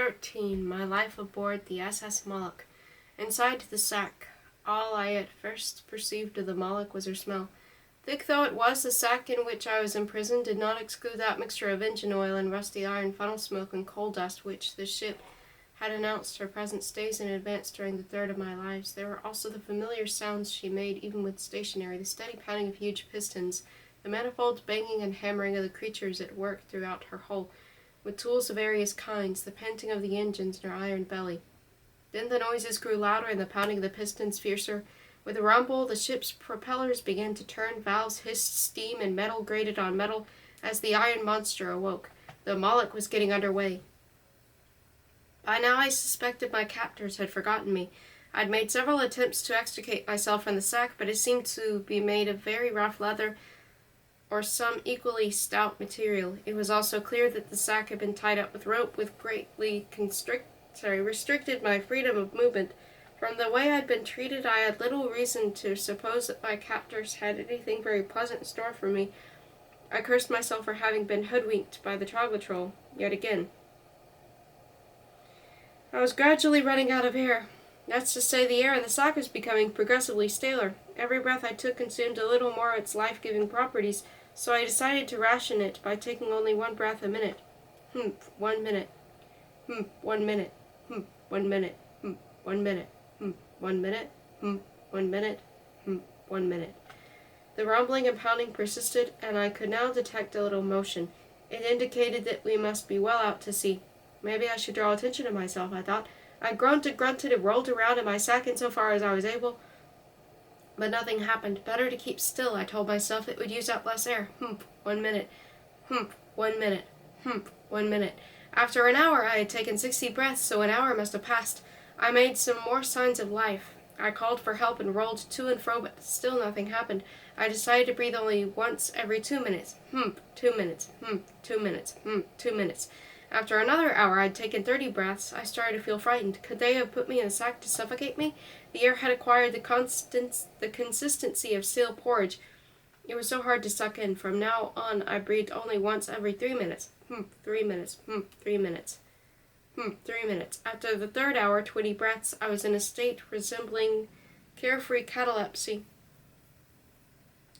13. My life aboard the SS Moloch. Inside the sack, all I at first perceived of the Moloch was her smell. Thick though it was, the sack in which I was imprisoned did not exclude that mixture of engine oil and rusty iron funnel smoke and coal dust which the ship had announced her presence days in advance during the third of my lives. There were also the familiar sounds she made even with stationary, the steady pounding of huge pistons, the manifold banging and hammering of the creatures at work throughout her hull, with tools of various kinds, the panting of the engines in her iron belly. Then the noises grew louder and the pounding of the pistons fiercer. With a rumble, the ship's propellers began to turn, valves hissed steam, and metal grated on metal as the iron monster awoke. The Moloch was getting under way. By now I suspected my captors had forgotten me. I'd made several attempts to extricate myself from the sack, but it seemed to be made of very rough leather or some equally stout material. It was also clear that the sack had been tied up with rope, which greatly restricted my freedom of movement. From the way I'd been treated, I had little reason to suppose that my captors had anything very pleasant in store for me. I cursed myself for having been hoodwinked by the troglotrol, yet again. I was gradually running out of air. That's to say, the air in the sack was becoming progressively staler. Every breath I took consumed a little more of its life-giving properties, so I decided to ration it by taking only one breath a minute. 1 minute. 1 minute. 1 minute. 1 minute. 1 minute. 1 minute. 1 minute. The rumbling and pounding persisted, and I could now detect a little motion. It indicated that we must be well out to sea. Maybe I should draw attention to myself, I thought. I groaned and grunted and rolled around in my sack insofar as I was able, but nothing happened. Better to keep still, I told myself. It would use up less air. 1 minute. 1 minute. 1 minute. After an hour I had taken 60 breaths, so an hour must have passed. I made some more signs of life. I called for help and rolled to and fro, but still nothing happened. I decided to breathe only once every 2 minutes. 2 minutes. 2 minutes. 2 minutes. After another hour I'd taken 30 breaths. I started to feel frightened. Could they have put me in a sack to suffocate me? The air had acquired the consistency of stale porridge. It was so hard to suck in. From now on I breathed only once every 3 minutes. 3 minutes. 3 minutes. 3 minutes. After the third hour, 20 breaths, I was in a state resembling carefree catalepsy.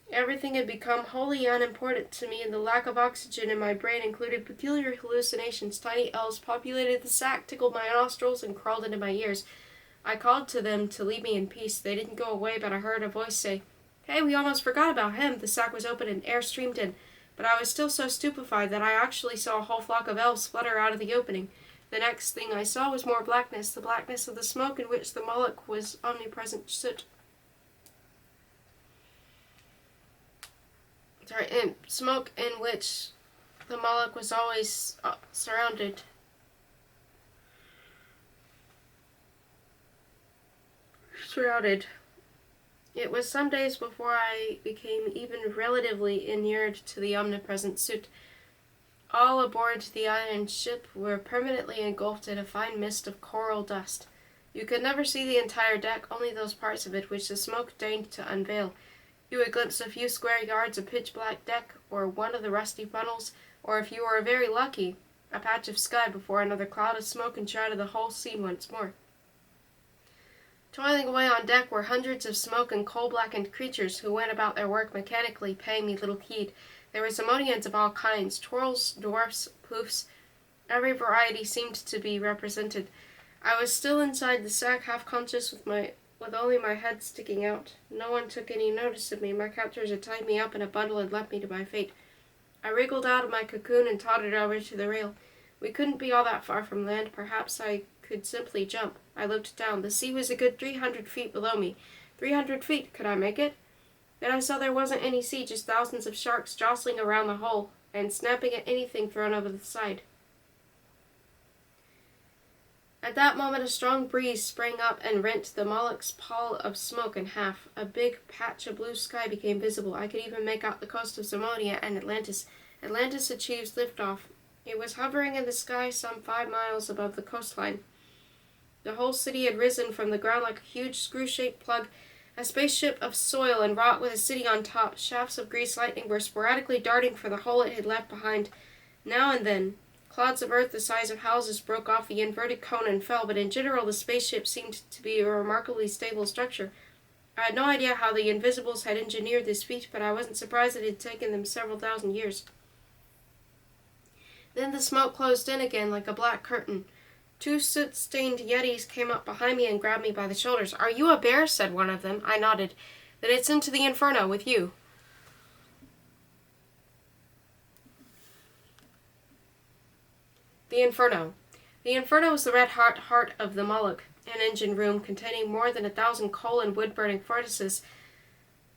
Everything had become wholly unimportant to me, and the lack of oxygen in my brain included peculiar hallucinations. Tiny elves populated the sack, tickled my nostrils, and crawled into my ears. I called to them to leave me in peace. They didn't go away, but I heard a voice say, "Hey, we almost forgot about him." The sack was open and air streamed in, but I was still so stupefied that I actually saw a whole flock of elves flutter out of the opening. The next thing I saw was more blackness, the blackness of the smoke in which the Moloch was omnipresent soot. Smoke in which the Moloch was always surrounded. It was some days before I became even relatively inured to the omnipresent soot. All aboard the iron ship were permanently engulfed in a fine mist of coral dust. You could never see the entire deck, only those parts of it which the smoke deigned to unveil. You would glimpse a few square yards of pitch-black deck, or one of the rusty funnels, or if you were very lucky, a patch of sky before another cloud of smoke enshrouded the whole scene once more. Toiling away on deck were hundreds of smoke and coal-blackened creatures who went about their work mechanically, paying me little heed. There were Simonians of all kinds, twirls, dwarfs, poofs. Every variety seemed to be represented. I was still inside the sack, half-conscious with only my head sticking out. No one took any notice of me. My captors had tied me up in a bundle and left me to my fate. I wriggled out of my cocoon and tottered over to the rail. We couldn't be all that far from land. Perhaps I could simply jump. I looked down. The sea was a good 300 feet below me. 300 feet. Could I make it? Then I saw there wasn't any sea, just thousands of sharks jostling around the hull and snapping at anything thrown over the side. At that moment a strong breeze sprang up and rent the Moloch's pall of smoke in half. A big patch of blue sky became visible. I could even make out the coast of Simonia and Atlantis. Atlantis achieves liftoff. It was hovering in the sky some 5 miles above the coastline. The whole city had risen from the ground like a huge screw-shaped plug, a spaceship of soil and rock with a city on top. Shafts of grease lightning were sporadically darting for the hole it had left behind. Now and then, Clouds of earth the size of houses broke off the inverted cone and fell, but in general the spaceship seemed to be a remarkably stable structure. I had no idea how the Invisibles had engineered this feat, but I wasn't surprised it had taken them several thousand years. Then the smoke closed in again like a black curtain. Two soot-stained yetis came up behind me and grabbed me by the shoulders. "Are you a bear?" said one of them. I nodded. "Then it's into the inferno with you." The Inferno. The Inferno is the red-hot heart of the Moloch, an engine room containing more than 1,000 coal and wood-burning furnaces,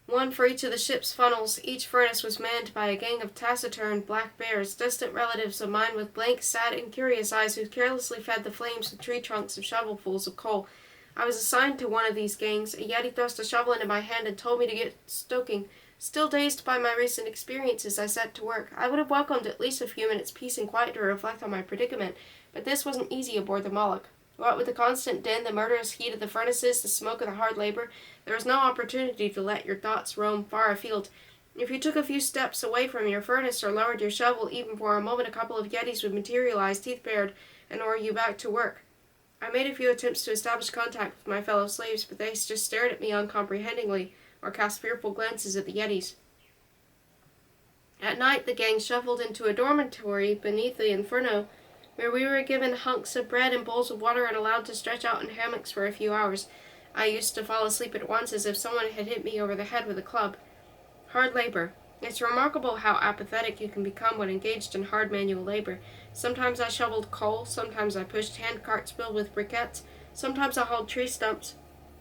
one for each of the ship's funnels. Each furnace was manned by a gang of taciturn black bears, distant relatives of mine with blank, sad, and curious eyes who carelessly fed the flames with tree trunks of shovelfuls of coal. I was assigned to one of these gangs. A yeti thrust a shovel into my hand and told me to get stoking. Still dazed by my recent experiences, I set to work. I would have welcomed at least a few minutes' peace and quiet to reflect on my predicament, but this wasn't easy aboard the Moloch. What with the constant din, the murderous heat of the furnaces, the smoke of the hard labor, there was no opportunity to let your thoughts roam far afield. If you took a few steps away from your furnace or lowered your shovel even for a moment, a couple of yetis would materialize, teeth bared, and order you back to work. I made a few attempts to establish contact with my fellow slaves, but they just stared at me uncomprehendingly, or cast fearful glances at the yetis. At night, the gang shuffled into a dormitory beneath the inferno, where we were given hunks of bread and bowls of water and allowed to stretch out in hammocks for a few hours. I used to fall asleep at once as if someone had hit me over the head with a club. Hard labor. It's remarkable how apathetic you can become when engaged in hard manual labor. Sometimes I shoveled coal, sometimes I pushed hand carts filled with briquettes, sometimes I hauled tree stumps.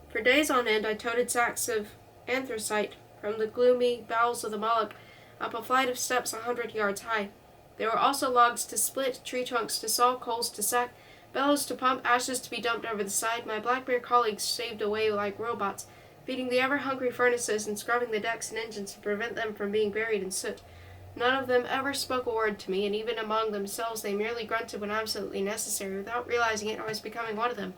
For days on end I toted sacks of anthracite from the gloomy bowels of the Moloch up a flight of steps 100 yards high. There were also logs to split, tree trunks to saw, coals to sack, bellows to pump, ashes to be dumped over the side. My black bear colleagues shaved away like robots, feeding the ever-hungry furnaces and scrubbing the decks and engines to prevent them from being buried in soot. None of them ever spoke a word to me, and even among themselves they merely grunted when absolutely necessary. Without realizing it, I was becoming one of them.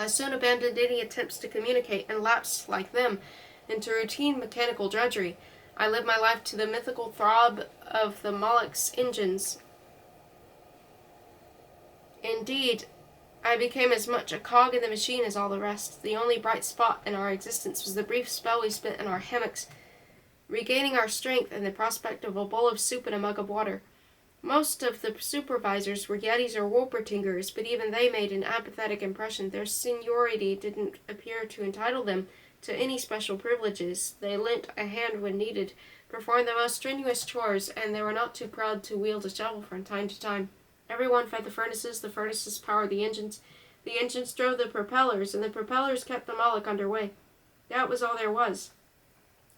I soon abandoned any attempts to communicate and lapsed, like them, into routine mechanical drudgery. I lived my life to the mythical throb of the Moloch's engines. Indeed, I became as much a cog in the machine as all the rest. The only bright spot in our existence was the brief spell we spent in our hammocks, regaining our strength and the prospect of a bowl of soup and a mug of water. Most of the supervisors were yetis or Wolpertingers, but even they made an apathetic impression. Their seniority didn't appear to entitle them to any special privileges. They lent a hand when needed, performed the most strenuous chores, and they were not too proud to wield a shovel from time to time. Everyone fed the furnaces powered the engines drove the propellers, and the propellers kept the Moloch underway. That was all there was.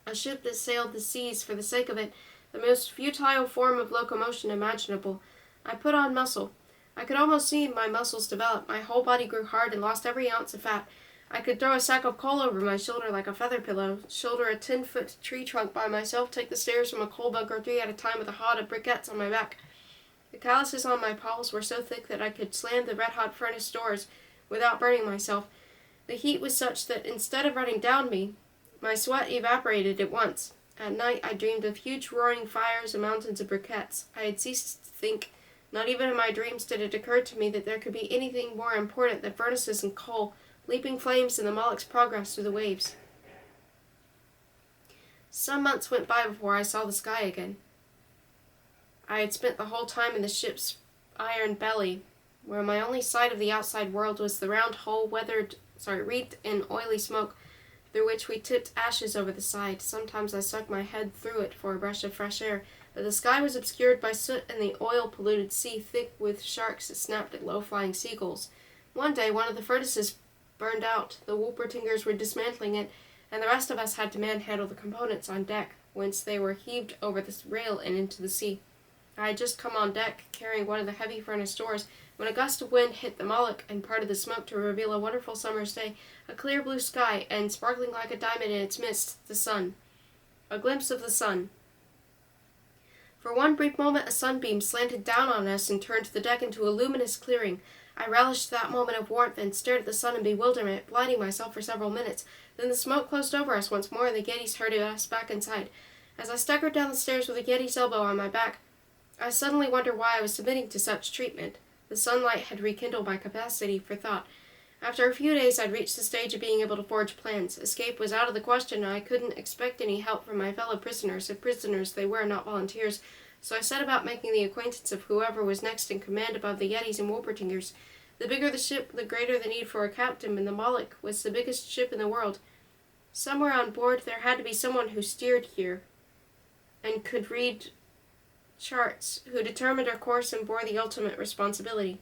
A ship that sailed the seas for the sake of it, the most futile form of locomotion imaginable. I put on muscle. I could almost see my muscles develop. My whole body grew hard and lost every ounce of fat. I could throw a sack of coal over my shoulder like a feather pillow, shoulder a 10-foot tree trunk by myself, take the stairs from a coal bunker 3 at a time with a hod of briquettes on my back. The calluses on my paws were so thick that I could slam the red-hot furnace doors without burning myself. The heat was such that instead of running down me, my sweat evaporated at once. At night I dreamed of huge roaring fires and mountains of briquettes. I had ceased to think. Not even in my dreams did it occur to me that there could be anything more important than furnaces and coal, leaping flames in the Moloch's progress through the waves. Some months went by before I saw the sky again. I had spent the whole time in the ship's iron belly, where my only sight of the outside world was the round hole wreathed in oily smoke, through which we tipped ashes over the side. Sometimes I stuck my head through it for a breath of fresh air, but the sky was obscured by soot and the oil-polluted sea thick with sharks that snapped at low-flying seagulls. One day one of the furnaces burned out. The Wolpertingers were dismantling it, and the rest of us had to manhandle the components on deck, whence they were heaved over the rail and into the sea. I had just come on deck, carrying one of the heavy furnace doors, when a gust of wind hit the Moloch and parted the smoke to reveal a wonderful summer's day, a clear blue sky, and sparkling like a diamond in its midst, the sun. A glimpse of the sun. For one brief moment a sunbeam slanted down on us and turned the deck into a luminous clearing. I relished that moment of warmth and stared at the sun in bewilderment, blinding myself for several minutes. Then the smoke closed over us once more, and the yetis herded us back inside. As I staggered down the stairs with a yeti's elbow on my back, I suddenly wondered why I was submitting to such treatment. The sunlight had rekindled my capacity for thought. After a few days, I'd reached the stage of being able to forge plans. Escape was out of the question, and I couldn't expect any help from my fellow prisoners, if prisoners they were, not volunteers, so I set about making the acquaintance of whoever was next in command above the Yetis and Wolpertingers. The bigger the ship, the greater the need for a captain, and the Moloch was the biggest ship in the world. Somewhere on board there had to be someone who steered here and could read charts, who determined our course and bore the ultimate responsibility.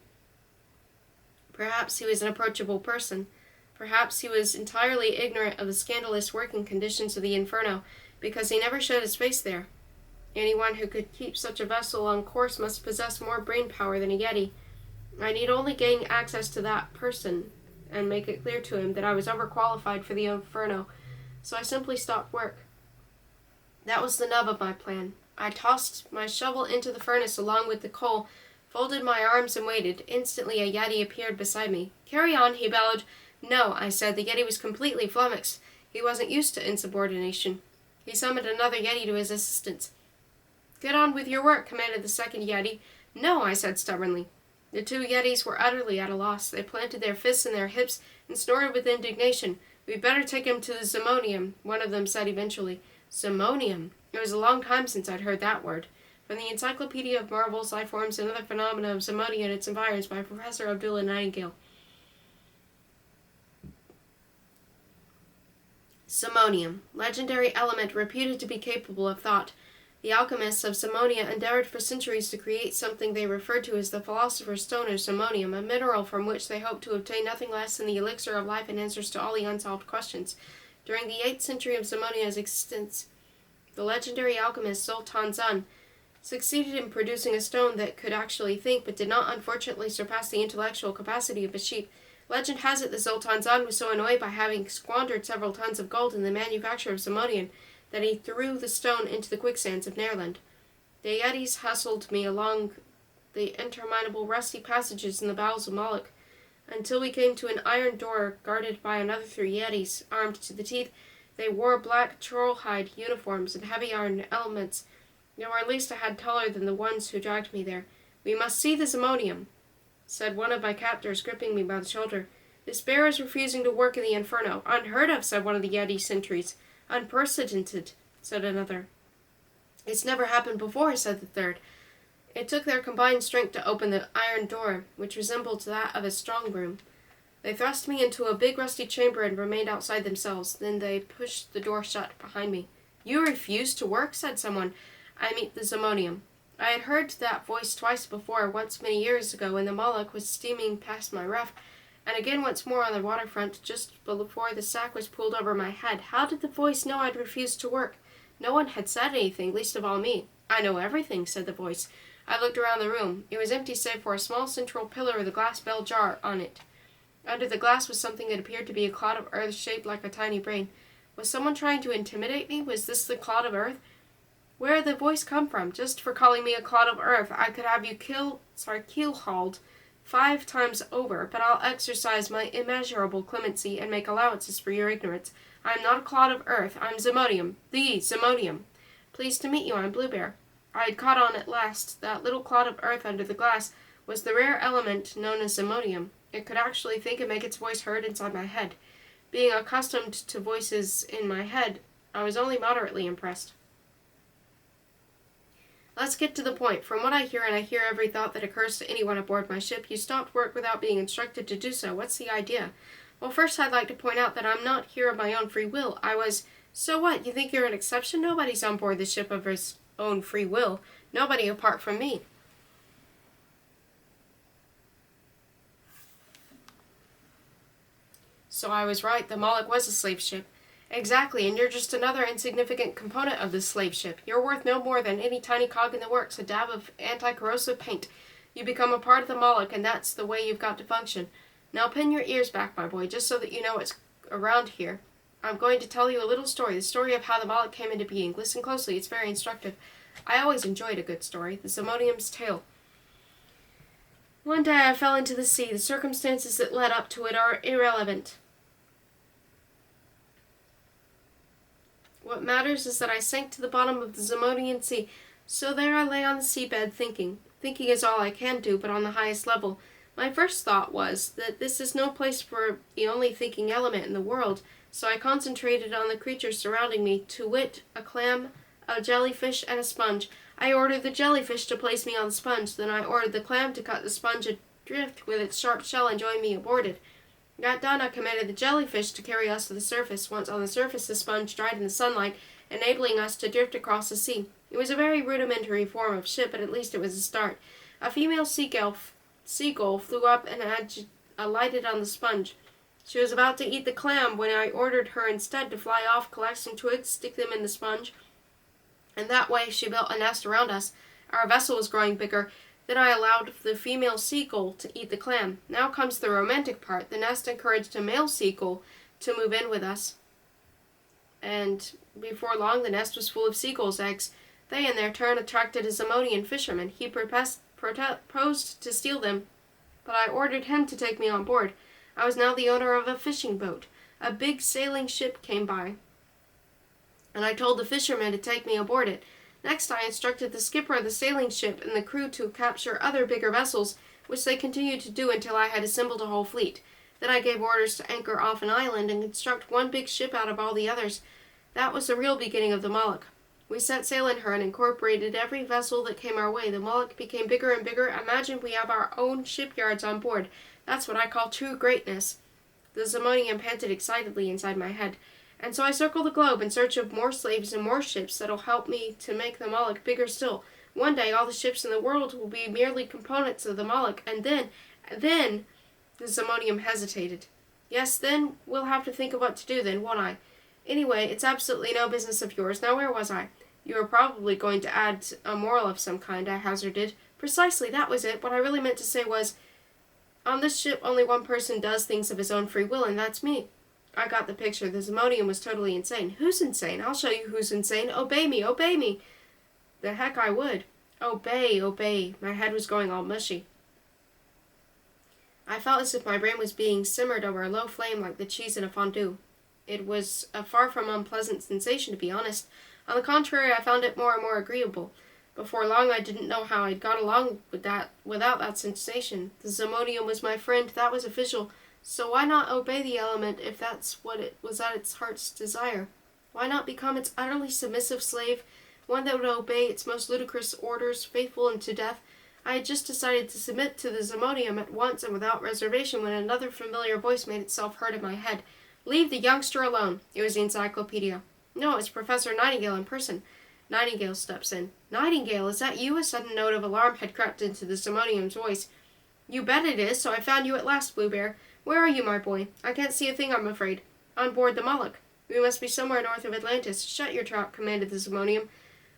Perhaps he was an approachable person. Perhaps he was entirely ignorant of the scandalous working conditions of the Inferno, because he never showed his face there. Anyone who could keep such a vessel on course must possess more brain power than a Yeti. I need only gain access to that person and make it clear to him that I was overqualified for the Inferno, so I simply stopped work. That was the nub of my plan. I tossed my shovel into the furnace along with the coal, folded my arms and waited. Instantly a Yeti appeared beside me. "Carry on," he bellowed. "No," I said. The Yeti was completely flummoxed. He wasn't used to insubordination. He summoned another Yeti to his assistance. "Get on with your work," commanded the second Yeti. "No," I said stubbornly. The two Yetis were utterly at a loss. They planted their fists in their hips and snorted with indignation. "We'd better take him to the Zimonium," one of them said eventually. Zimonium. It was a long time since I'd heard that word. From the Encyclopedia of Marvels, Life Forms, and Other Phenomena of Zimonia and Its Environs by Professor Abdullah Nightingale. Zimonium. Legendary element reputed to be capable of thought. The alchemists of Zimonia endeavored for centuries to create something they referred to as the Philosopher's Stone or Zimonium, a mineral from which they hoped to obtain nothing less than the elixir of life and answers to all the unsolved questions. During the 8th century of Zimonia's existence, the legendary alchemist Sultan Zun succeeded in producing a stone that could actually think, but did not unfortunately surpass the intellectual capacity of a sheep. Legend has it that Sultan Zun was so annoyed by having squandered several tons of gold in the manufacture of Zimonium that he threw the stone into the quicksands of Neerland. The Yetis hustled me along the interminable rusty passages in the bowels of Moloch, until we came to an iron door guarded by another 3 Yetis, armed to the teeth. They wore black trollhide uniforms and heavy iron elements. They were at least a head taller than the ones who dragged me there. "We must see the Zimonium," said one of my captors, gripping me by the shoulder. "This bear is refusing to work in the Inferno." "Unheard of," said one of the Yeti sentries. "Unprecedented," said another. "It's never happened before," said the third. It took their combined strength to open the iron door, which resembled that of a strong room. They thrust me into a big rusty chamber and remained outside themselves. Then they pushed the door shut behind me. "You refuse to work?" said someone. "I meet the Zimonium." I had heard that voice twice before, once many years ago when the Moloch was steaming past my roof, and again once more on the waterfront just before the sack was pulled over my head. How did the voice know I'd refused to work? No one had said anything, least of all me. "I know everything," said the voice. I looked around the room. It was empty save for a small central pillar with a glass bell jar on it. Under the glass was something that appeared to be a clod of earth shaped like a tiny brain. Was someone trying to intimidate me? Was this the clod of earth? Where had the voice come from? "Just for calling me a clod of earth, I could have you keel-hauled 5 times over, but I'll exercise my immeasurable clemency and make allowances for your ignorance. I am not a clod of earth. I'm Zimonium, the Zimonium. Pleased to meet you. I'm Bluebear." I had caught on at last. That little clod of earth under the glass was the rare element known as Zimonium. It could actually think and make its voice heard inside my head. Being accustomed to voices in my head, I was only moderately impressed. "Let's get to the point. From what I hear, and I hear every thought that occurs to anyone aboard my ship, you stopped work without being instructed to do so. What's the idea?" "Well, first I'd like to point out that I'm not here of my own free will. I was—" "So what? You think you're an exception? Nobody's on board the ship of his own free will. Nobody apart from me." "So I was right. The Moloch was a slave ship." "Exactly, and you're just another insignificant component of this slave ship. You're worth no more than any tiny cog in the works, a dab of anti-corrosive paint. You become a part of the Moloch, and that's the way you've got to function. Now pin your ears back, my boy, just so that you know what's around here. I'm going to tell you a little story, the story of how the Moloch came into being. Listen closely, it's very instructive. I always enjoyed a good story. The Zimonium's tale. One day I fell into the sea. The circumstances that led up to it are irrelevant. What matters is that I sank to the bottom of the Zimonian Sea. So there I lay on the seabed thinking. Thinking is all I can do, but on the highest level. My first thought was that this is no place for the only thinking element in the world, so I concentrated on the creatures surrounding me, to wit, a clam, a jellyfish, and a sponge. I ordered the jellyfish to place me on the sponge, then I ordered the clam to cut the sponge adrift with its sharp shell and join me aboard it. That done, I commanded the jellyfish to carry us to the surface. Once on the surface, the sponge dried in the sunlight, enabling us to drift across the sea. It was a very rudimentary form of ship, but at least it was a start. A female seagull flew up and alighted on the sponge. She was about to eat the clam when I ordered her instead to fly off, collect some twigs, stick them in the sponge, and that way she built a nest around us. Our vessel was growing bigger. Then I allowed the female seagull to eat the clam. Now comes the romantic part. The nest encouraged a male seagull to move in with us, and before long the nest was full of seagulls' eggs. They in their turn attracted a Zamonian fisherman. He proposed to steal them, but I ordered him to take me on board. I was now the owner of a fishing boat. A big sailing ship came by, and I told the fisherman to take me aboard it. Next I instructed the skipper of the sailing ship and the crew to capture other bigger vessels, which they continued to do until I had assembled a whole fleet. Then I gave orders to anchor off an island and construct one big ship out of all the others. That was the real beginning of the Moloch. We set sail in her and incorporated every vessel that came our way. The Moloch became bigger and bigger. Imagine we have our own shipyards on board. That's what I call true greatness. The Zamonian panted excitedly inside my head. And so I circle the globe in search of more slaves and more ships that'll help me to make the Moloch bigger still. One day all the ships in the world will be merely components of the Moloch, and then, the Zamonian hesitated. Yes, then we'll have to think of what to do then, won't I? Anyway, it's absolutely no business of yours. Now where was I? You were probably going to add a moral of some kind, I hazarded. Precisely, that was it. What I really meant to say was, on this ship only one person does things of his own free will, and that's me. I got the picture. The Zamonian was totally insane. Who's insane? I'll show you who's insane. Obey me, obey me. The heck I would. Obey, obey. My head was going all mushy. I felt as if my brain was being simmered over a low flame like the cheese in a fondue. It was a far from unpleasant sensation, to be honest. On the contrary, I found it more and more agreeable. Before long, I didn't know how I'd got along without that sensation. The Zamonian was my friend. That was official. So why not obey the element if that's what it was at its heart's desire? Why not become its utterly submissive slave, one that would obey its most ludicrous orders, faithful unto death? I had just decided to submit to the Zamonian at once and without reservation when another familiar voice made itself heard in my head. Leave the youngster alone. It was the encyclopedia. No, it's Professor Nightingale in person. Nightingale steps in. Nightingale, is that you? A sudden note of alarm had crept into the Zamonian's voice. You bet it is, so I found you at last, Bluebear. Where are you, my boy? I can't see a thing, I'm afraid. On board the Moloch. We must be somewhere north of Atlantis. Shut your trap, commanded the Zamonian.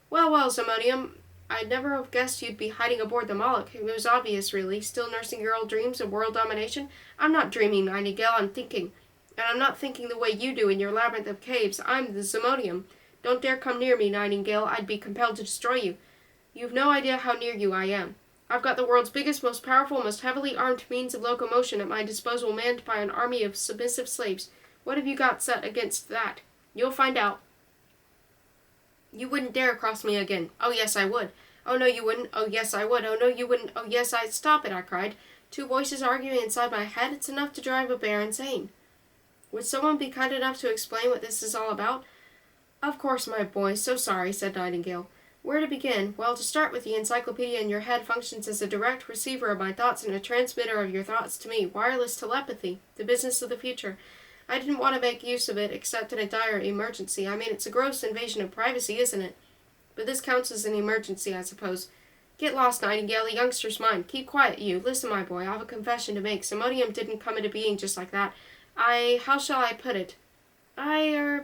Well, Zamonian, I'd never have guessed you'd be hiding aboard the Moloch. It was obvious, really. Still nursing your old dreams of world domination? I'm not dreaming, Nightingale, I'm thinking. And I'm not thinking the way you do in your labyrinth of caves. I'm the Zamonian. Don't dare come near me, Nightingale. I'd be compelled to destroy you. You've no idea how near you I am. I've got the world's biggest, most powerful, most heavily armed means of locomotion at my disposal, manned by an army of submissive slaves. What have you got set against that? You'll find out. You wouldn't dare cross me again. Oh, yes, I would. Oh, no, you wouldn't. Oh, yes, I would. Oh, no, you wouldn't. Oh, yes, I'd. Stop it, I cried. Two voices arguing inside my head? It's enough to drive a bear insane. Would someone be kind enough to explain what this is all about? Of course, my boy. So sorry, said Nightingale. Where to begin? Well, to start with, the encyclopedia in your head functions as a direct receiver of my thoughts and a transmitter of your thoughts to me. Wireless telepathy. The business of the future. I didn't want to make use of it except in a dire emergency. I mean, it's a gross invasion of privacy, isn't it? But this counts as an emergency, I suppose. Get lost, Nightingale. The youngster's mine. Keep quiet, you. Listen, my boy. I have a confession to make. Samodium didn't come into being just like that. How shall I put it? I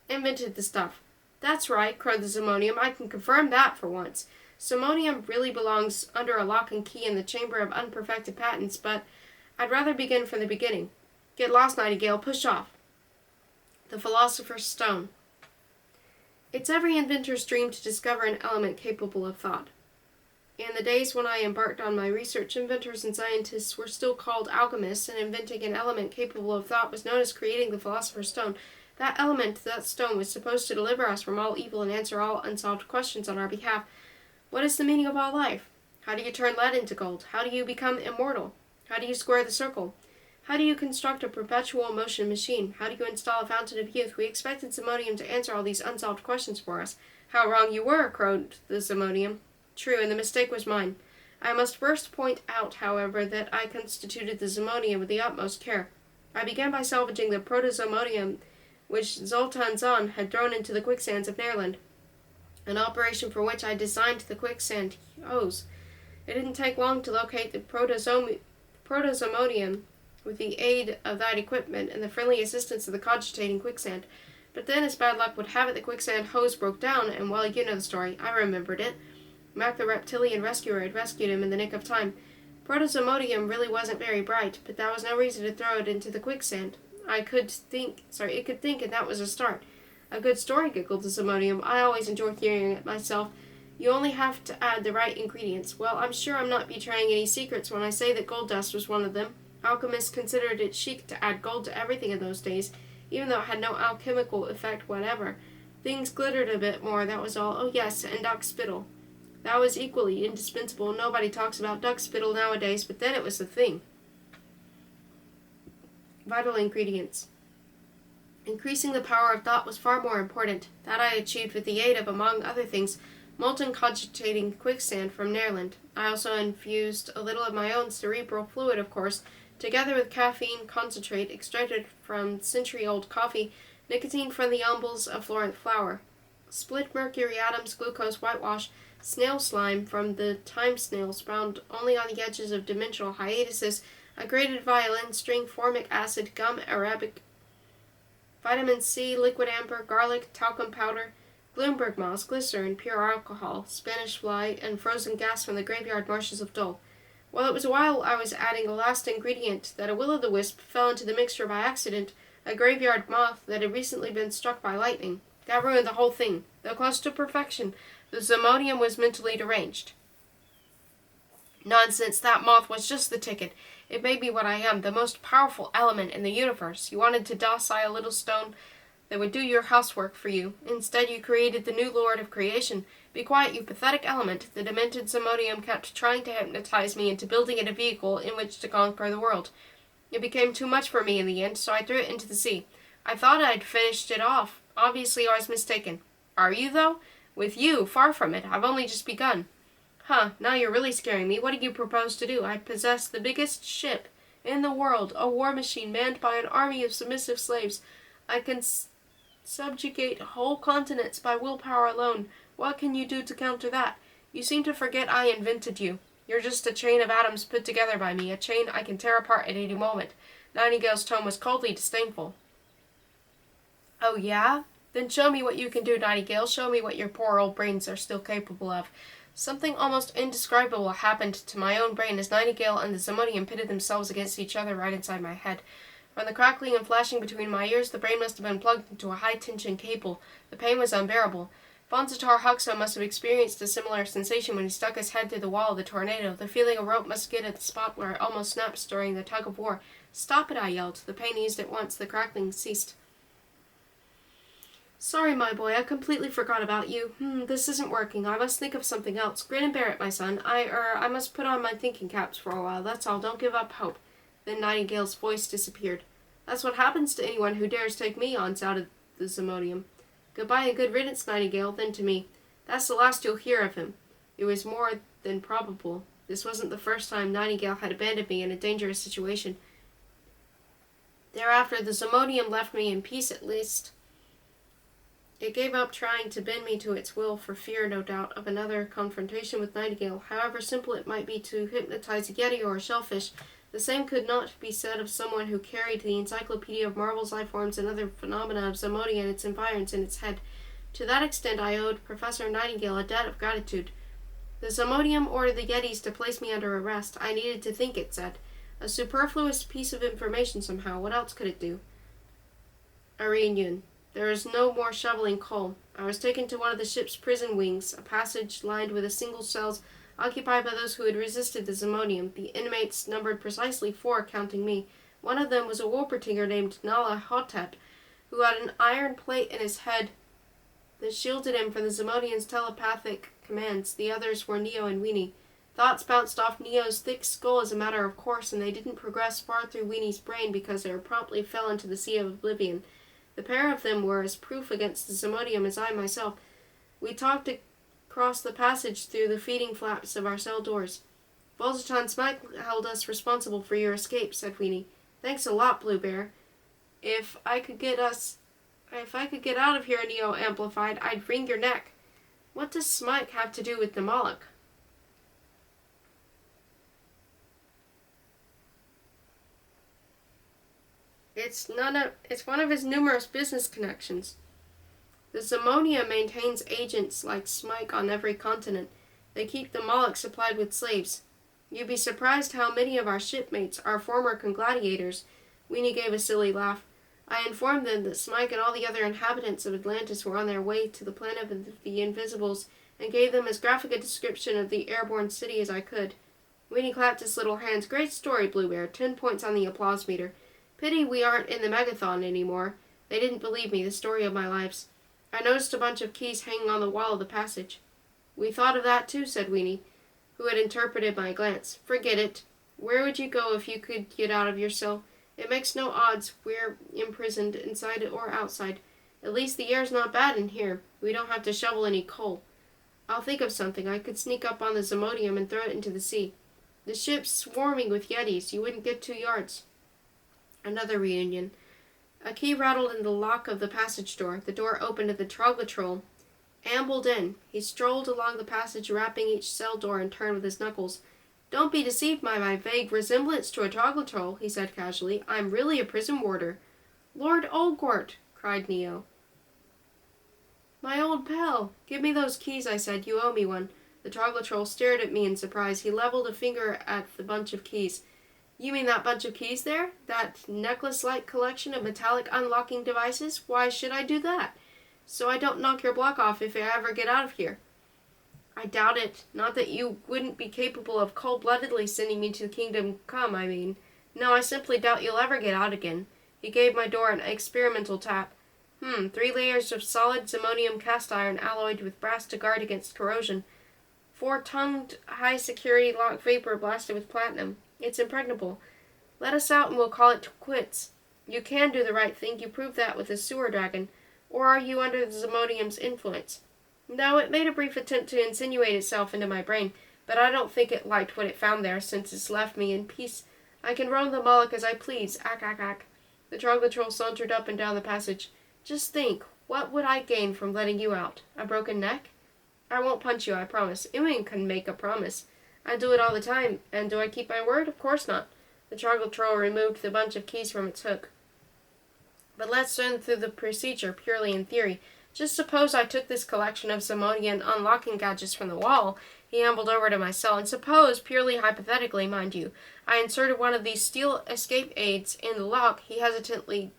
invented the stuff. That's right, crowed the Zamonium. I can confirm that for once. Samonium really belongs under a lock and key in the Chamber of Unperfected Patents, but I'd rather begin from the beginning. Get lost, Nightingale. Push off. The Philosopher's Stone. It's every inventor's dream to discover an element capable of thought. In the days when I embarked on my research, inventors and scientists were still called alchemists, and inventing an element capable of thought was known as creating the Philosopher's Stone. That element, that stone, was supposed to deliver us from all evil and answer all unsolved questions on our behalf. What is the meaning of all life? How do you turn lead into gold? How do you become immortal? How do you square the circle? How do you construct a perpetual motion machine? How do you install a fountain of youth? We expected Zimonium to answer all these unsolved questions for us. How wrong you were, crowed the Zimonium. True, and the mistake was mine. I must first point out, however, that I constituted the Zimonium with the utmost care. I began by salvaging the Protozomodium which Zoltan Zahn had thrown into the quicksands of Neerland, an operation for which I designed the quicksand hose. It didn't take long to locate the Protozomodium with the aid of that equipment and the friendly assistance of the cogitating quicksand. But then, as bad luck would have it, the quicksand hose broke down, and, well, you know the story. I remembered it. Mac the reptilian rescuer had rescued him in the nick of time. Protozomodium really wasn't very bright, but that was no reason to throw it into the quicksand. It could think, and that was a start. A good story, giggled the Zimonium. I always enjoy hearing it myself. You only have to add the right ingredients. Well, I'm sure I'm not betraying any secrets when I say that gold dust was one of them. Alchemists considered it chic to add gold to everything in those days, even though it had no alchemical effect whatever. Things glittered a bit more, that was all. Oh yes, and duck spittle. That was equally indispensable. Nobody talks about duck spittle nowadays, but then it was the thing. Vital ingredients. Increasing the power of thought was far more important. That I achieved with the aid of, among other things, molten cogitating quicksand from Neerland. I also infused a little of my own cerebral fluid, of course, together with caffeine concentrate extracted from century-old coffee, nicotine from the umbels of Florent flour, split mercury atoms, glucose whitewash, snail slime from the time snails found only on the edges of dimensional hiatuses, a grated violin string, formic acid, gum arabic, vitamin C, liquid amber, garlic, talcum powder, Bloomberg moss, glycerin, pure alcohol, Spanish fly, and frozen gas from the graveyard marshes of Dole. Well, it was while I was adding a last ingredient that a will-o'-the-wisp fell into the mixture by accident, a graveyard moth that had recently been struck by lightning. That ruined the whole thing. Though close to perfection, the Zimonium was mentally deranged. Nonsense, that moth was just the ticket. It made me what I am, the most powerful element in the universe. You wanted to docile little stone that would do your housework for you. Instead, you created the new lord of creation. Be quiet, you pathetic element. The demented Zimonium kept trying to hypnotize me into building it a vehicle in which to conquer the world. It became too much for me in the end, so I threw it into the sea. I thought I'd finished it off. Obviously, I was mistaken. Are you, though? With you, far from it. I've only just begun. Huh, now you're really scaring me. What do you propose to do? I possess the biggest ship in the world, a war machine manned by an army of submissive slaves. I can subjugate whole continents by willpower alone. What can you do to counter that? You seem to forget I invented you. You're just a chain of atoms put together by me, a chain I can tear apart at any moment. Nightingale's tone was coldly disdainful. Oh, yeah? Then show me what you can do, Nightingale. Show me what your poor old brains are still capable of. Something almost indescribable happened to my own brain as Nightingale and the Zimonium pitted themselves against each other right inside my head. From the crackling and flashing between my ears, the brain must have been plugged into a high-tension cable. The pain was unbearable. Von Zatar Huxo must have experienced a similar sensation when he stuck his head through the wall of the tornado. The feeling a rope must get at the spot where it almost snaps during the tug of war. Stop it, I yelled. The pain eased at once. The crackling ceased. Sorry, my boy, I completely forgot about you. This isn't working. I must think of something else. Grin and bear it, my son. I must put on my thinking caps for a while. That's all. Don't give up hope. Then Nightingale's voice disappeared. That's what happens to anyone who dares take me on, shouted the Zimonium. Goodbye and good riddance, Nightingale. Then to me. That's the last you'll hear of him. It was more than probable. This wasn't the first time Nightingale had abandoned me in a dangerous situation. Thereafter, the Zimonium left me in peace at least. It gave up trying to bend me to its will for fear, no doubt, of another confrontation with Nightingale. However simple it might be to hypnotize a yeti or a shellfish, the same could not be said of someone who carried the encyclopedia of marvels, life forms, and other phenomena of Zimonia and its environs in its head. To that extent I owed Professor Nightingale a debt of gratitude. The Zimonium ordered the yetis to place me under arrest. I needed to think, it said. A superfluous piece of information somehow. What else could it do? A reunion. There is no more shoveling coal. I was taken to one of the ship's prison wings, a passage lined with single cells occupied by those who had resisted the Zimonium. The inmates numbered precisely 4, counting me. One of them was a Wolpertinger named Nala Hotep, who had an iron plate in his head that shielded him from the Zimonian's telepathic commands. The others were Neo and Weenie. Thoughts bounced off Neo's thick skull as a matter of course, and they didn't progress far through Weenie's brain because they promptly fell into the sea of oblivion. The pair of them were as proof against the Zimodium as I myself. We talked across the passage through the feeding flaps of our cell doors. Volzaton Smike held us responsible for your escape, said Weenie. Thanks a lot, Bluebear. If I could get out of here, Neo amplified, I'd wring your neck. What does Smike have to do with the Moloch? It's one of his numerous business connections. The Zimonia maintains agents like Smike on every continent. They keep the Moloch supplied with slaves. You'd be surprised how many of our shipmates are former congladiators. Weenie gave a silly laugh. I informed them that Smike and all the other inhabitants of Atlantis were on their way to the planet of the Invisibles, and gave them as graphic a description of the airborne city as I could. Weenie clapped his little hands. Great story, Bluebear. 10 points on the applause meter. Pity we aren't in the Megathon anymore. They didn't believe me, the story of my lives. I noticed a bunch of keys hanging on the wall of the passage. We thought of that too, said Weenie, who had interpreted my glance. Forget it. Where would you go if you could get out of your cell? It makes no odds we're imprisoned inside or outside. At least the air's not bad in here. We don't have to shovel any coal. I'll think of something. I could sneak up on the Zimodium and throw it into the sea. The ship's swarming with Yetis. You wouldn't get 2 yards. Another reunion. A key rattled in the lock of the passage door. The door opened and the Troglotroll ambled in. He strolled along the passage, rapping each cell door in turn with his knuckles. Don't be deceived by my vague resemblance to a Troglotroll, he said casually. I'm really a prison warder. Lord Olgort, cried Neo. My old pal. Give me those keys, I said. You owe me one. The Troglotroll stared at me in surprise. He leveled a finger at the bunch of keys. You mean that bunch of keys there? That necklace-like collection of metallic unlocking devices? Why should I do that? So I don't knock your block off if I ever get out of here. I doubt it. Not that you wouldn't be capable of cold-bloodedly sending me to the kingdom come, I mean. No, I simply doubt you'll ever get out again. He gave my door an experimental tap. 3 layers of solid Zimonium cast iron alloyed with brass to guard against corrosion. 4-tongued high-security lock vapor blasted with platinum. It's impregnable. Let us out and we'll call it quits. You can do the right thing. You proved that with the sewer dragon. Or are you under the Zimodium's influence? No, it made a brief attempt to insinuate itself into my brain, but I don't think it liked what it found there, since it's left me in peace. I can roam the Moloch as I please. Ack, ack, ack. The Troglotroll sauntered up and down the passage. Just think, what would I gain from letting you out? A broken neck? I won't punch you, I promise. Anyone can make a promise. I do it all the time, and do I keep my word? Of course not. The Troglotroll removed the bunch of keys from its hook. But let's run through the procedure purely in theory. Just suppose I took this collection of Zimodian unlocking gadgets from the wall. He ambled over to my cell, and suppose, purely hypothetically, mind you, I inserted one of these steel escape aids in the lock. He inserted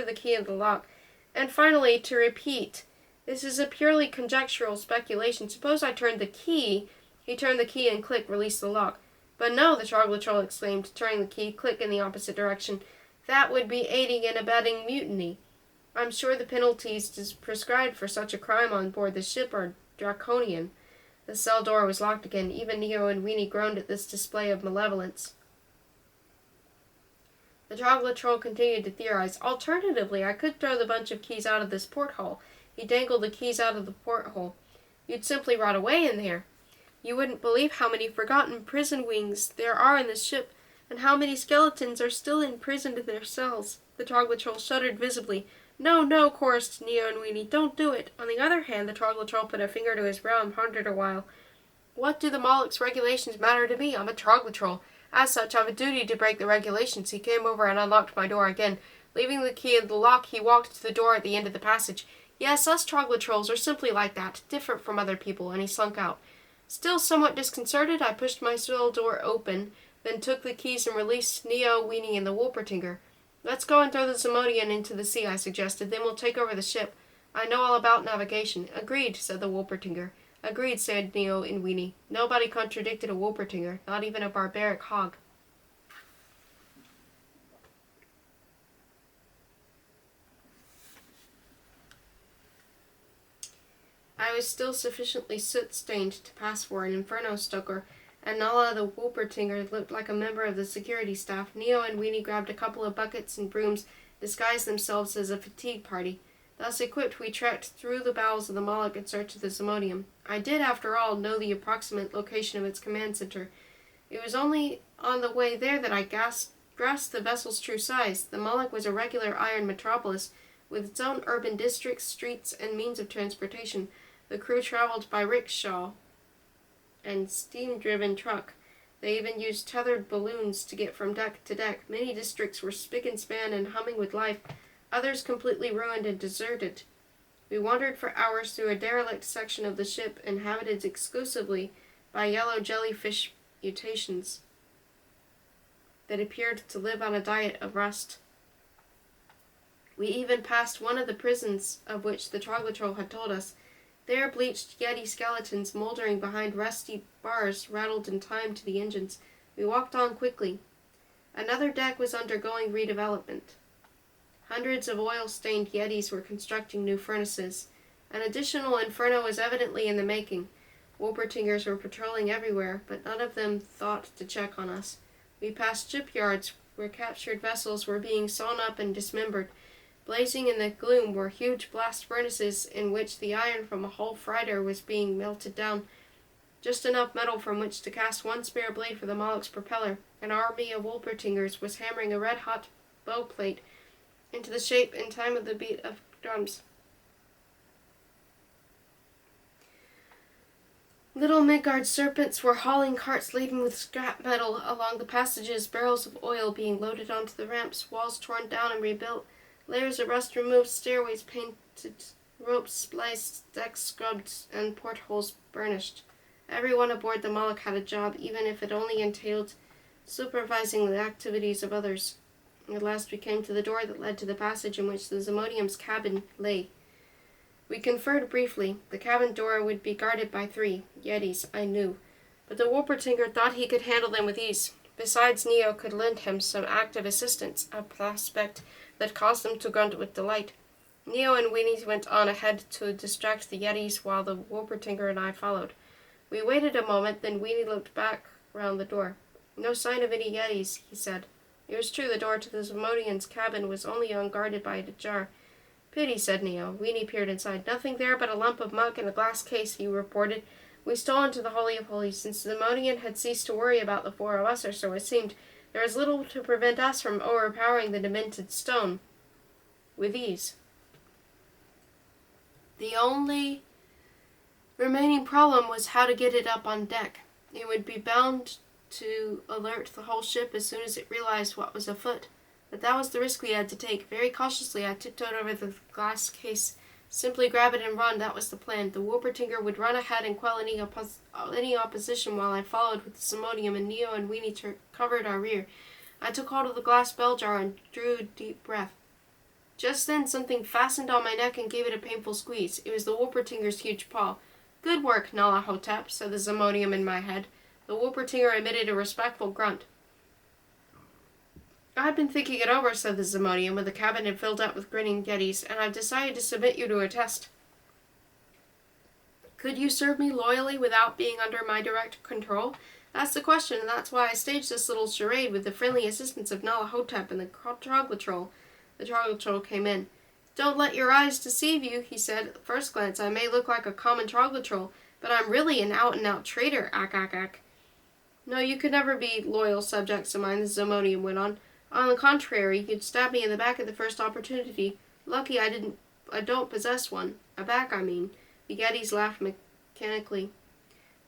the key in the lock. And finally, to repeat, this is a purely conjectural speculation. Suppose I turned the key. He turned the key and click, released the lock. But no, the Troglotroll exclaimed, turning the key, click in the opposite direction. That would be aiding and abetting mutiny. I'm sure the penalties prescribed for such a crime on board the ship are draconian. The cell door was locked again. Even Neo and Weenie groaned at this display of malevolence. The Troglotroll continued to theorize. Alternatively, I could throw the bunch of keys out of this porthole. He dangled the keys out of the porthole. You'd simply rot away in there. You wouldn't believe how many forgotten prison wings there are in this ship, and how many skeletons are still imprisoned in their cells. The Troglotroll shuddered visibly. No, no, chorused Neo and Weenie. Don't do it. On the other hand, the Troglotroll put a finger to his brow and pondered a while. What do the Moloch's regulations matter to me? I'm a Troglotroll. As such, I've a duty to break the regulations. He came over and unlocked my door again. Leaving the key in the lock, he walked to the door at the end of the passage. Yes, us Troglotrolls are simply like that, different from other people, and he slunk out. Still somewhat disconcerted, I pushed my cell door open, then took the keys and released Neo, Weenie, and the Wolpertinger. Let's go and throw the Zimodian into the sea, I suggested. Then we'll take over the ship. I know all about navigation. Agreed, said the Wolpertinger. Agreed, said Neo and Weenie. Nobody contradicted a Wolpertinger, not even a barbaric hog. I was still sufficiently soot-stained to pass for an inferno stoker, and Nala the Wolpertinger looked like a member of the security staff. Neo and Weenie grabbed a couple of buckets and brooms, disguised themselves as a fatigue party. Thus equipped, we trekked through the bowels of the Moloch in search of the Zimodium. I did, after all, know the approximate location of its command center. It was only on the way there that I grasped the vessel's true size. The Moloch was a regular iron metropolis, with its own urban districts, streets, and means of transportation. The crew traveled by rickshaw and steam-driven truck. They even used tethered balloons to get from deck to deck. Many districts were spick and span and humming with life, others completely ruined and deserted. We wandered for hours through a derelict section of the ship inhabited exclusively by yellow jellyfish mutations that appeared to live on a diet of rust. We even passed one of the prisons of which the Troglotrol had told us. There, bleached Yeti skeletons mouldering behind rusty bars rattled in time to the engines. We walked on quickly. Another deck was undergoing redevelopment. Hundreds of oil-stained Yetis were constructing new furnaces. An additional inferno was evidently in the making. Wolpertingers were patrolling everywhere, but none of them thought to check on us. We passed shipyards where captured vessels were being sawn up and dismembered. Blazing in the gloom were huge blast furnaces in which the iron from a whole freighter was being melted down, just enough metal from which to cast one spare blade for the Moloch's propeller. An army of Wolpertingers was hammering a red-hot bow plate into the shape in time of the beat of drums. Little Midgard serpents were hauling carts laden with scrap metal along the passages, barrels of oil being loaded onto the ramps, walls torn down and rebuilt, layers of rust removed, stairways painted, ropes spliced, decks scrubbed, and portholes burnished. Everyone aboard the Moloch had a job, even if it only entailed supervising the activities of others. At last we came to the door that led to the passage in which the Zimodium's cabin lay. We conferred briefly. The cabin door would be guarded by 3 Yetis, I knew, but the Wolpertinger thought he could handle them with ease. Besides, Neo could lend him some active assistance, a prospect that caused them to grunt with delight. Neo and Weenie went on ahead to distract the Yetis while the Wolpertinger and I followed. We waited a moment, then Weenie looked back round the door. No sign of any Yetis, he said. It was true, the door to the Zimodium's cabin was only unguarded by a jar. Pity, said Neo. Weenie peered inside. Nothing there but a lump of muck in a glass case, he reported. We stole into the Holy of Holies. Since the Zimodium had ceased to worry about the 4 of us, or so it seemed, there was little to prevent us from overpowering the demented stone with ease. The only remaining problem was how to get it up on deck. It would be bound to alert the whole ship as soon as it realized what was afoot. But that was the risk we had to take. Very cautiously, I tiptoed over the glass case. Simply grab it and run, that was the plan. The Wolpertinger would run ahead and quell any opposition while I followed with the Zimodium, and Neo and Weenie covered our rear. I took hold of the glass bell jar and drew a deep breath. Just then something fastened on my neck and gave it a painful squeeze. It was the Wolpertinger's huge paw. Good work, Nala Hotep, said the Zimodium in my head. The Wolpertinger emitted a respectful grunt. I've been thinking it over, said the Zimodium, when the cabin had filled up with grinning Yetis, and I've decided to submit you to a test. Could you serve me loyally without being under my direct control? That's the question, and that's why I staged this little charade with the friendly assistance of Nala Hotep and the Troglotrol. The Troglotrol came in. Don't let your eyes deceive you, he said. At first glance, I may look like a common Troglotrol, but I'm really an out-and-out traitor, ack. No, you could never be loyal subjects of mine, the Zimodium went on. On the contrary, you'd stab me in the back at the first opportunity. Lucky I don't possess one. A back, I mean. The Yetis laughed mechanically.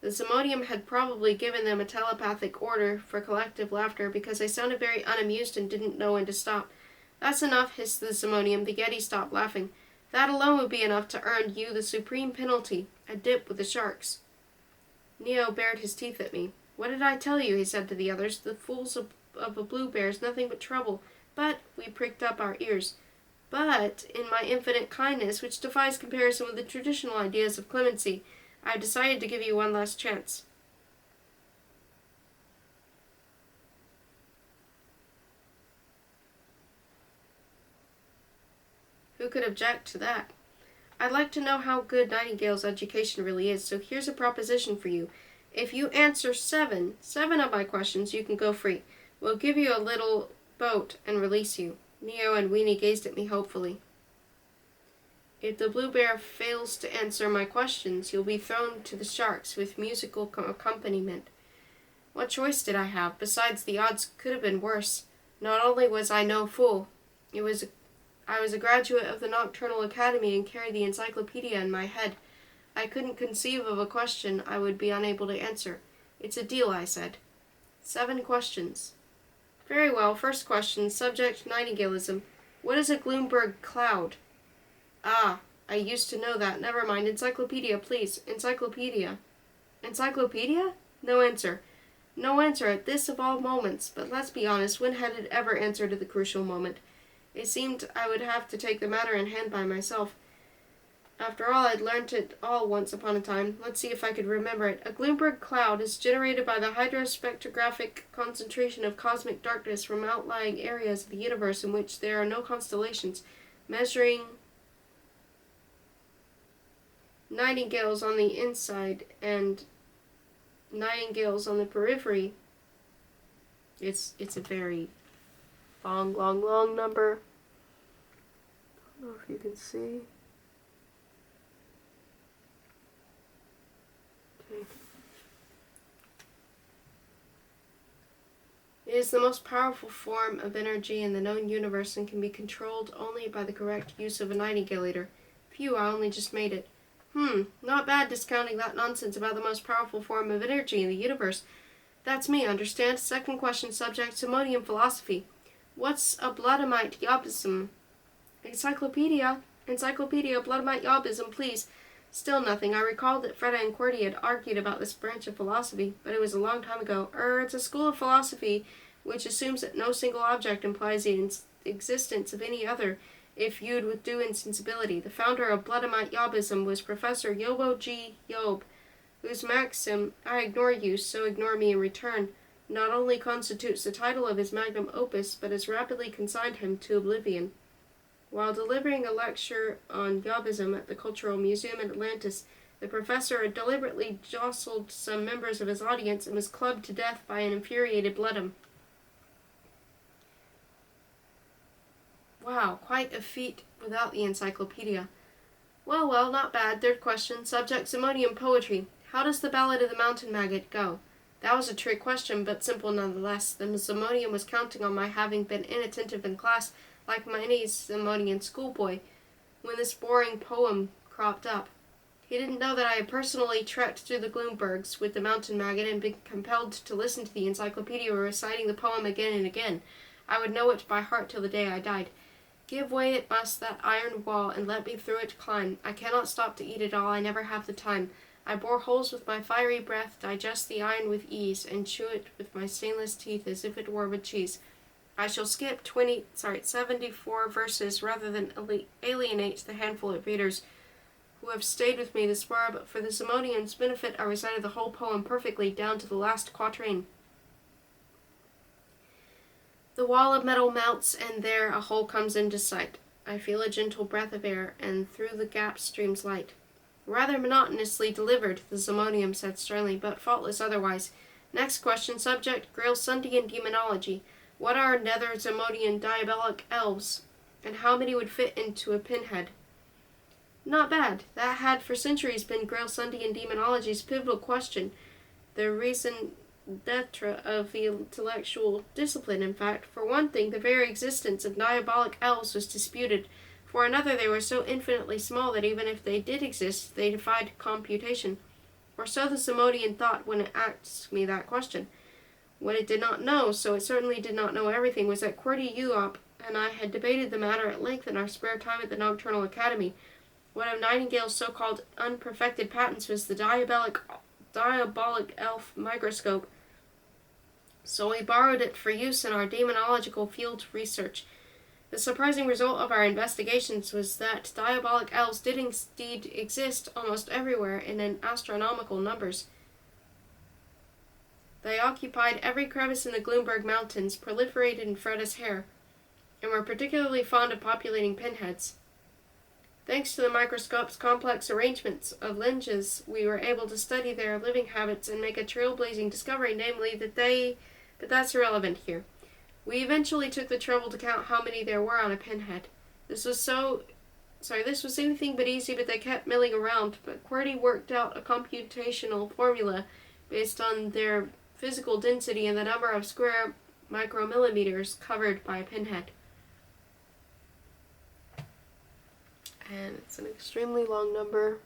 The Zimodium had probably given them a telepathic order for collective laughter because they sounded very unamused and didn't know when to stop. That's enough, hissed the Zimodium. The Yeti stopped laughing. That alone would be enough to earn you the supreme penalty, a dip with the sharks. Neo bared his teeth at me. What did I tell you, he said to the others. The fools of a Bluebear is nothing but trouble. But, we pricked up our ears. But, in my infinite kindness, which defies comparison with the traditional ideas of clemency, I have decided to give you one last chance. Who could object to that? I'd like to know how good Nightingale's education really is, so here's a proposition for you. If you answer seven of my questions, you can go free. We'll give you a little boat and release you. Neo and Weenie gazed at me hopefully. If the Bluebear fails to answer my questions, you'll be thrown to the sharks with musical accompaniment. What choice did I have? Besides, the odds could have been worse. Not only was I no fool, I was a graduate of the Nocturnal Academy and carried the encyclopedia in my head. I couldn't conceive of a question I would be unable to answer. It's a deal, I said. 7 questions. Very well, first question, subject Nightingaleism. What is a Gloomberg cloud? Ah, I used to know that. Never mind. Encyclopedia, please. Encyclopedia. Encyclopedia? No answer. No answer at this of all moments, but let's be honest, when had it ever answered at the crucial moment? It seemed I would have to take the matter in hand by myself. After all, I'd learnt it all once upon a time. Let's see if I could remember it. A Gloomberg cloud is generated by the hydrospectrographic concentration of cosmic darkness from outlying areas of the universe in which there are no constellations, measuring nightingales on the inside and nightingales on the periphery. It's a very long number. I don't know if you can see. Okay. It is the most powerful form of energy in the known universe and can be controlled only by the correct use of a nightingale. Phew, I only just made it. Not bad discounting that nonsense about the most powerful form of energy in the universe. That's me, understand? Second question, subject, Simonian philosophy. What's a Bloodamite Yobism? Encyclopedia, Bloodamite Yobism, please. Still nothing. I recalled that Freda and Cordy had argued about this branch of philosophy, but it was a long time ago. It's a school of philosophy which assumes that no single object implies the existence of any other, if viewed with due insensibility. The founder of Bloodamite Yobism was Professor Yobo G. Yob, whose maxim, I ignore you, so ignore me in return, not only constitutes the title of his magnum opus, but has rapidly consigned him to oblivion. While delivering a lecture on Yobism at the Cultural Museum in Atlantis, the professor had deliberately jostled some members of his audience and was clubbed to death by an infuriated Bloodham. Wow, quite a feat without the encyclopedia. Well, not bad. Third question, subject Simonian poetry. How does the Ballad of the Mountain Maggot go? That was a trick question, but simple nonetheless. The Simonian was counting on my having been inattentive in class, like any Simonian schoolboy, when this boring poem cropped up. He didn't know that I had personally trekked through the Gloombergs with the Mountain Maggot and been compelled to listen to the encyclopedia reciting the poem again and again. I would know it by heart till the day I died. Give way it must, that iron wall, and let me through it climb. I cannot stop to eat it all, I never have the time. I bore holes with my fiery breath, digest the iron with ease, and chew it with my stainless teeth as if it were with cheese. I shall skip 74 verses rather than alienate the handful of readers who have stayed with me this far, but for the Simonian's benefit I recited the whole poem perfectly down to the last quatrain. The wall of metal mounts, and there a hole comes into sight. I feel a gentle breath of air, and through the gap streams light. Rather monotonously delivered, the Simonian said sternly, but faultless otherwise. Next question, subject, Grailsundian demonology. What are nether Simonian diabolic elves, and how many would fit into a pinhead? Not bad. That had for centuries been Grailsundian demonology's pivotal question. The reason d'etre of the intellectual discipline, in fact. For one thing, the very existence of diabolic elves was disputed. For another, they were so infinitely small that even if they did exist, they defied computation. Or so the Simonian thought when it asked me that question. What it did not know, so it certainly did not know everything, was that Cordy Uop and I had debated the matter at length in our spare time at the Nocturnal Academy. One of Nightingale's so-called unperfected patents was the diabolic elf microscope, so we borrowed it for use in our demonological field research. The surprising result of our investigations was that diabolic elves did indeed exist almost everywhere and in astronomical numbers. They occupied every crevice in the Gloomberg Mountains, proliferated in Freda's hair, and were particularly fond of populating pinheads. Thanks to the microscope's complex arrangements of lenses, we were able to study their living habits and make a trailblazing discovery, namely but that's irrelevant here. We eventually took the trouble to count how many there were on a pinhead. This was anything but easy, but they kept milling around. But QWERTY worked out a computational formula based on their physical density and the number of square micromillimeters covered by a pinhead. And it's an extremely long number.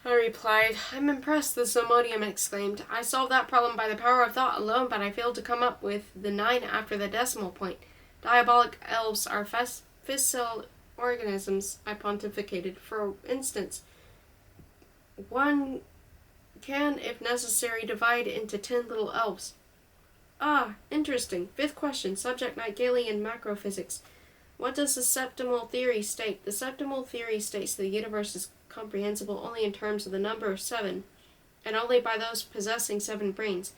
I replied, "I'm impressed," the Zomodium exclaimed. "I solved that problem by the power of thought alone, but I failed to come up with the 9 after the decimal point. Diabolic elves are fissile organisms," I pontificated. "For instance, one can, if necessary, divide into 10 little elves." "Ah, interesting. 5th question, subject Nightgalian macrophysics. What does the septimal theory state?" "The septimal theory states that the universe is comprehensible only in terms of the number 7, and only by those possessing 7 brains.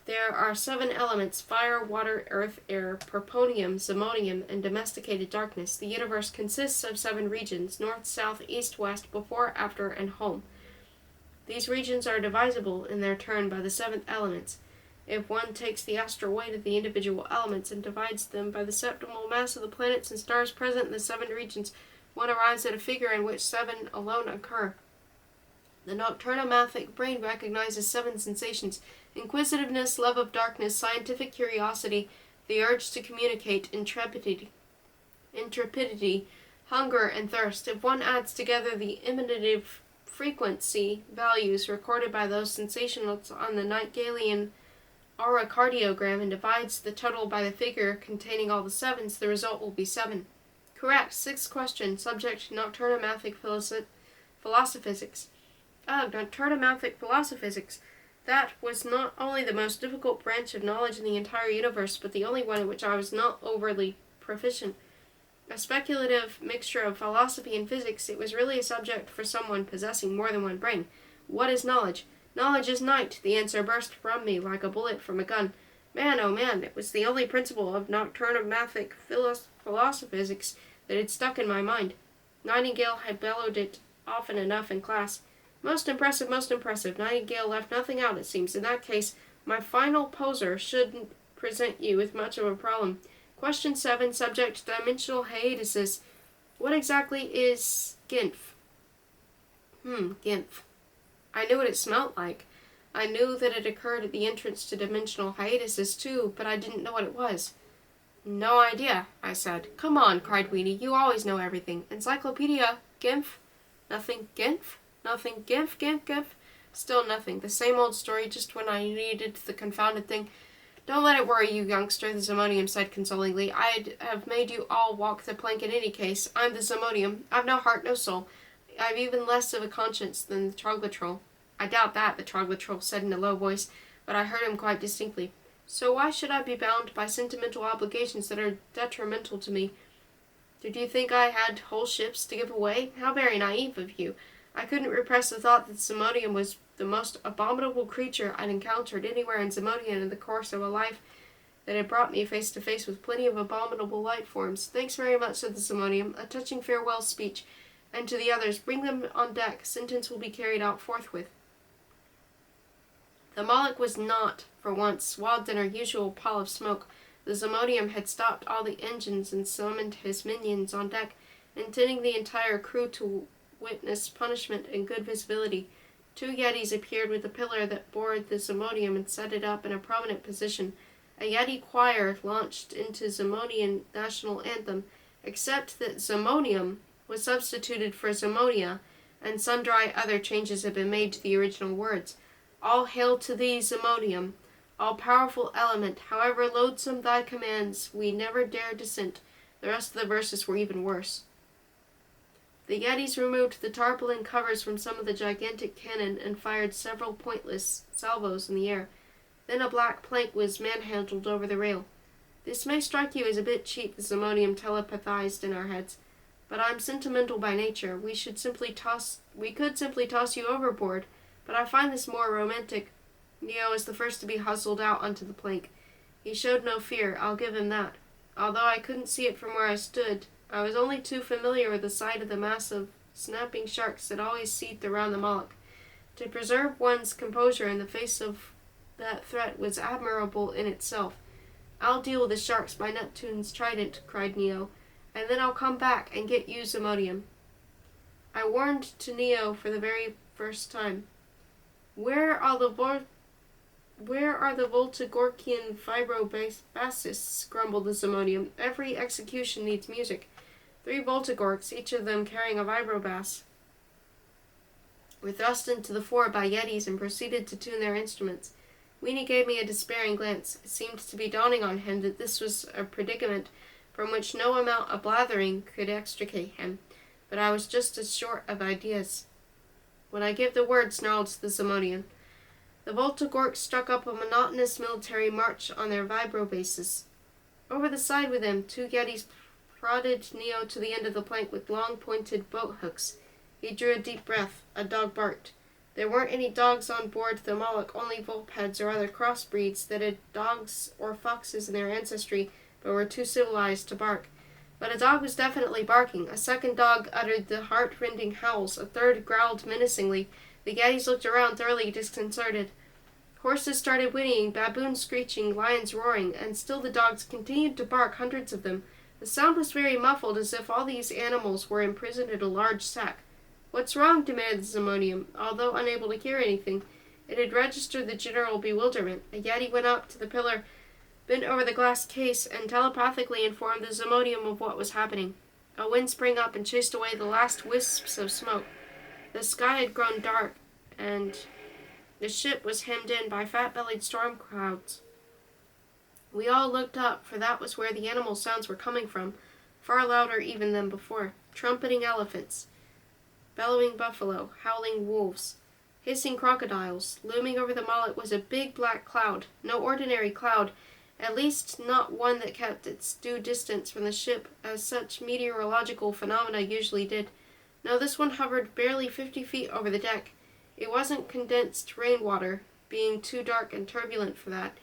There are 7 elements: fire, water, earth, air, perponium, zomodium, and domesticated darkness. The universe consists of 7 regions: north, south, east, west, before, after, and home. These regions are divisible in their turn by the 7 elements. If one takes the astral weight of the individual elements and divides them by the septimal mass of the planets and stars present in the 7 regions, one arrives at a figure in which 7 alone occur. The nocturnomathic brain recognizes 7 sensations: inquisitiveness, love of darkness, scientific curiosity, the urge to communicate, intrepidity, hunger, and thirst. If one adds together the imitative frequency values recorded by those sensations on the Nightgalian aurocardiogram and divides the total by the figure containing all the 7s, the result will be 7. Correct. 6th question, subject nocturnomathic philosophisics. Nocturnomathic philosophisics. That was not only the most difficult branch of knowledge in the entire universe, but the only one in which I was not overly proficient. A speculative mixture of philosophy and physics, it was really a subject for someone possessing more than one brain. What is knowledge? Knowledge is night. The answer burst from me like a bullet from a gun. Man, oh man, it was the only principle of nocturnomathic philosophisics that had stuck in my mind. Nightingale had bellowed it often enough in class. Most impressive, most impressive. Nightingale left nothing out, it seems. In that case, my final poser shouldn't present you with much of a problem. Question 7, subject dimensional hiatuses. What exactly is GINF? GINF. I knew what it smelt like. I knew that it occurred at the entrance to dimensional hiatuses too, but I didn't know what it was. No idea, I said. Come on, cried Weenie, you always know everything. Encyclopedia, GINF? Nothing GINF? Nothing GINF? Still nothing. The same old story, just when I needed the confounded thing. Don't let it worry you, youngster, the Zomodium said consolingly. I'd have made you all walk the plank in any case. I'm the Zomodium. I've no heart, no soul. I've even less of a conscience than the Troglotrol. I doubt that, the Troglotrol said in a low voice, but I heard him quite distinctly. So why should I be bound by sentimental obligations that are detrimental to me? Did you think I had whole ships to give away? How very naive of you. I couldn't repress the thought that Zomodium was the most abominable creature I'd encountered anywhere in Zomodium in the course of a life that had brought me face to face with plenty of abominable life forms. Thanks very much, said the Zomodium, a touching farewell speech, and to the others, bring them on deck. Sentence will be carried out forthwith. The Moloch was not, for once, swathed in her usual pall of smoke. The Zomodium had stopped all the engines and summoned his minions on deck, intending the entire crew to witness punishment and good visibility. 2 Yetis appeared with a pillar that bore the Zomodium and set it up in a prominent position. A Yeti choir launched into Zomodian national anthem, except that Zomodium was substituted for Zomodia, and sundry other changes had been made to the original words. All hail to thee, Zomodium, all-powerful element, however loathsome thy commands, we never dare dissent. The rest of the verses were even worse. The Yetis removed the tarpaulin covers from some of the gigantic cannon and fired several pointless salvos in the air. Then a black plank was manhandled over the rail. This may strike you as a bit cheap, the Zomodium telepathized in our heads, but I'm sentimental by nature. We could simply toss you overboard, but I find this more romantic. Neo is the first to be hustled out onto the plank. He showed no fear, I'll give him that. Although I couldn't see it from where I stood, I was only too familiar with the sight of the mass of snapping sharks that always seethed around the Moloch. To preserve one's composure in the face of that threat was admirable in itself. "I'll deal with the sharks by Neptune's trident," cried Neo, "and then I'll come back and get you, Zamodium." I warned to Neo for the very first time. Where are the Voltigorkian vibrobassists?" grumbled the Zamodium. "Every execution needs music. 3 Voltigorks, each of them carrying a vibrobass, were thrust into the fore by Yetis and proceeded to tune their instruments. Weenie gave me a despairing glance. It seemed to be dawning on him that this was a predicament from which no amount of blathering could extricate him, but I was just as short of ideas. "When I give the word," snarled the Zamodian. The Voltigorks struck up a monotonous military march on their vibrobasses. Over the side with him, 2 Yetis prodded Neo to the end of the plank with long pointed boat hooks. He drew a deep breath. A dog barked. There weren't any dogs on board the Moloch, only volpeds or other crossbreeds that had dogs or foxes in their ancestry, but were too civilized to bark. But a dog was definitely barking. A second dog uttered the heart-rending howls. A third growled menacingly. The Yetis looked around, thoroughly disconcerted. Horses started whinnying, baboons screeching, lions roaring, and still the dogs continued to bark, hundreds of them. The sound was very muffled, as if all these animals were imprisoned in a large sack. "What's wrong?" demanded Zamodium. Although unable to hear anything, it had registered the general bewilderment. A Yeti went up to the pillar, bent over the glass case, and telepathically informed the Zamodium of what was happening. A wind sprang up and chased away the last wisps of smoke. The sky had grown dark, and the ship was hemmed in by fat-bellied storm clouds. We all looked up, for that was where the animal sounds were coming from, far louder even than before. Trumpeting elephants, bellowing buffalo, howling wolves, hissing crocodiles. Looming over the Moloch was a big black cloud. No ordinary cloud, at least not one that kept its due distance from the ship, as such meteorological phenomena usually did. No, this one hovered barely 50 feet over the deck. It wasn't condensed rainwater, being too dark and turbulent for that,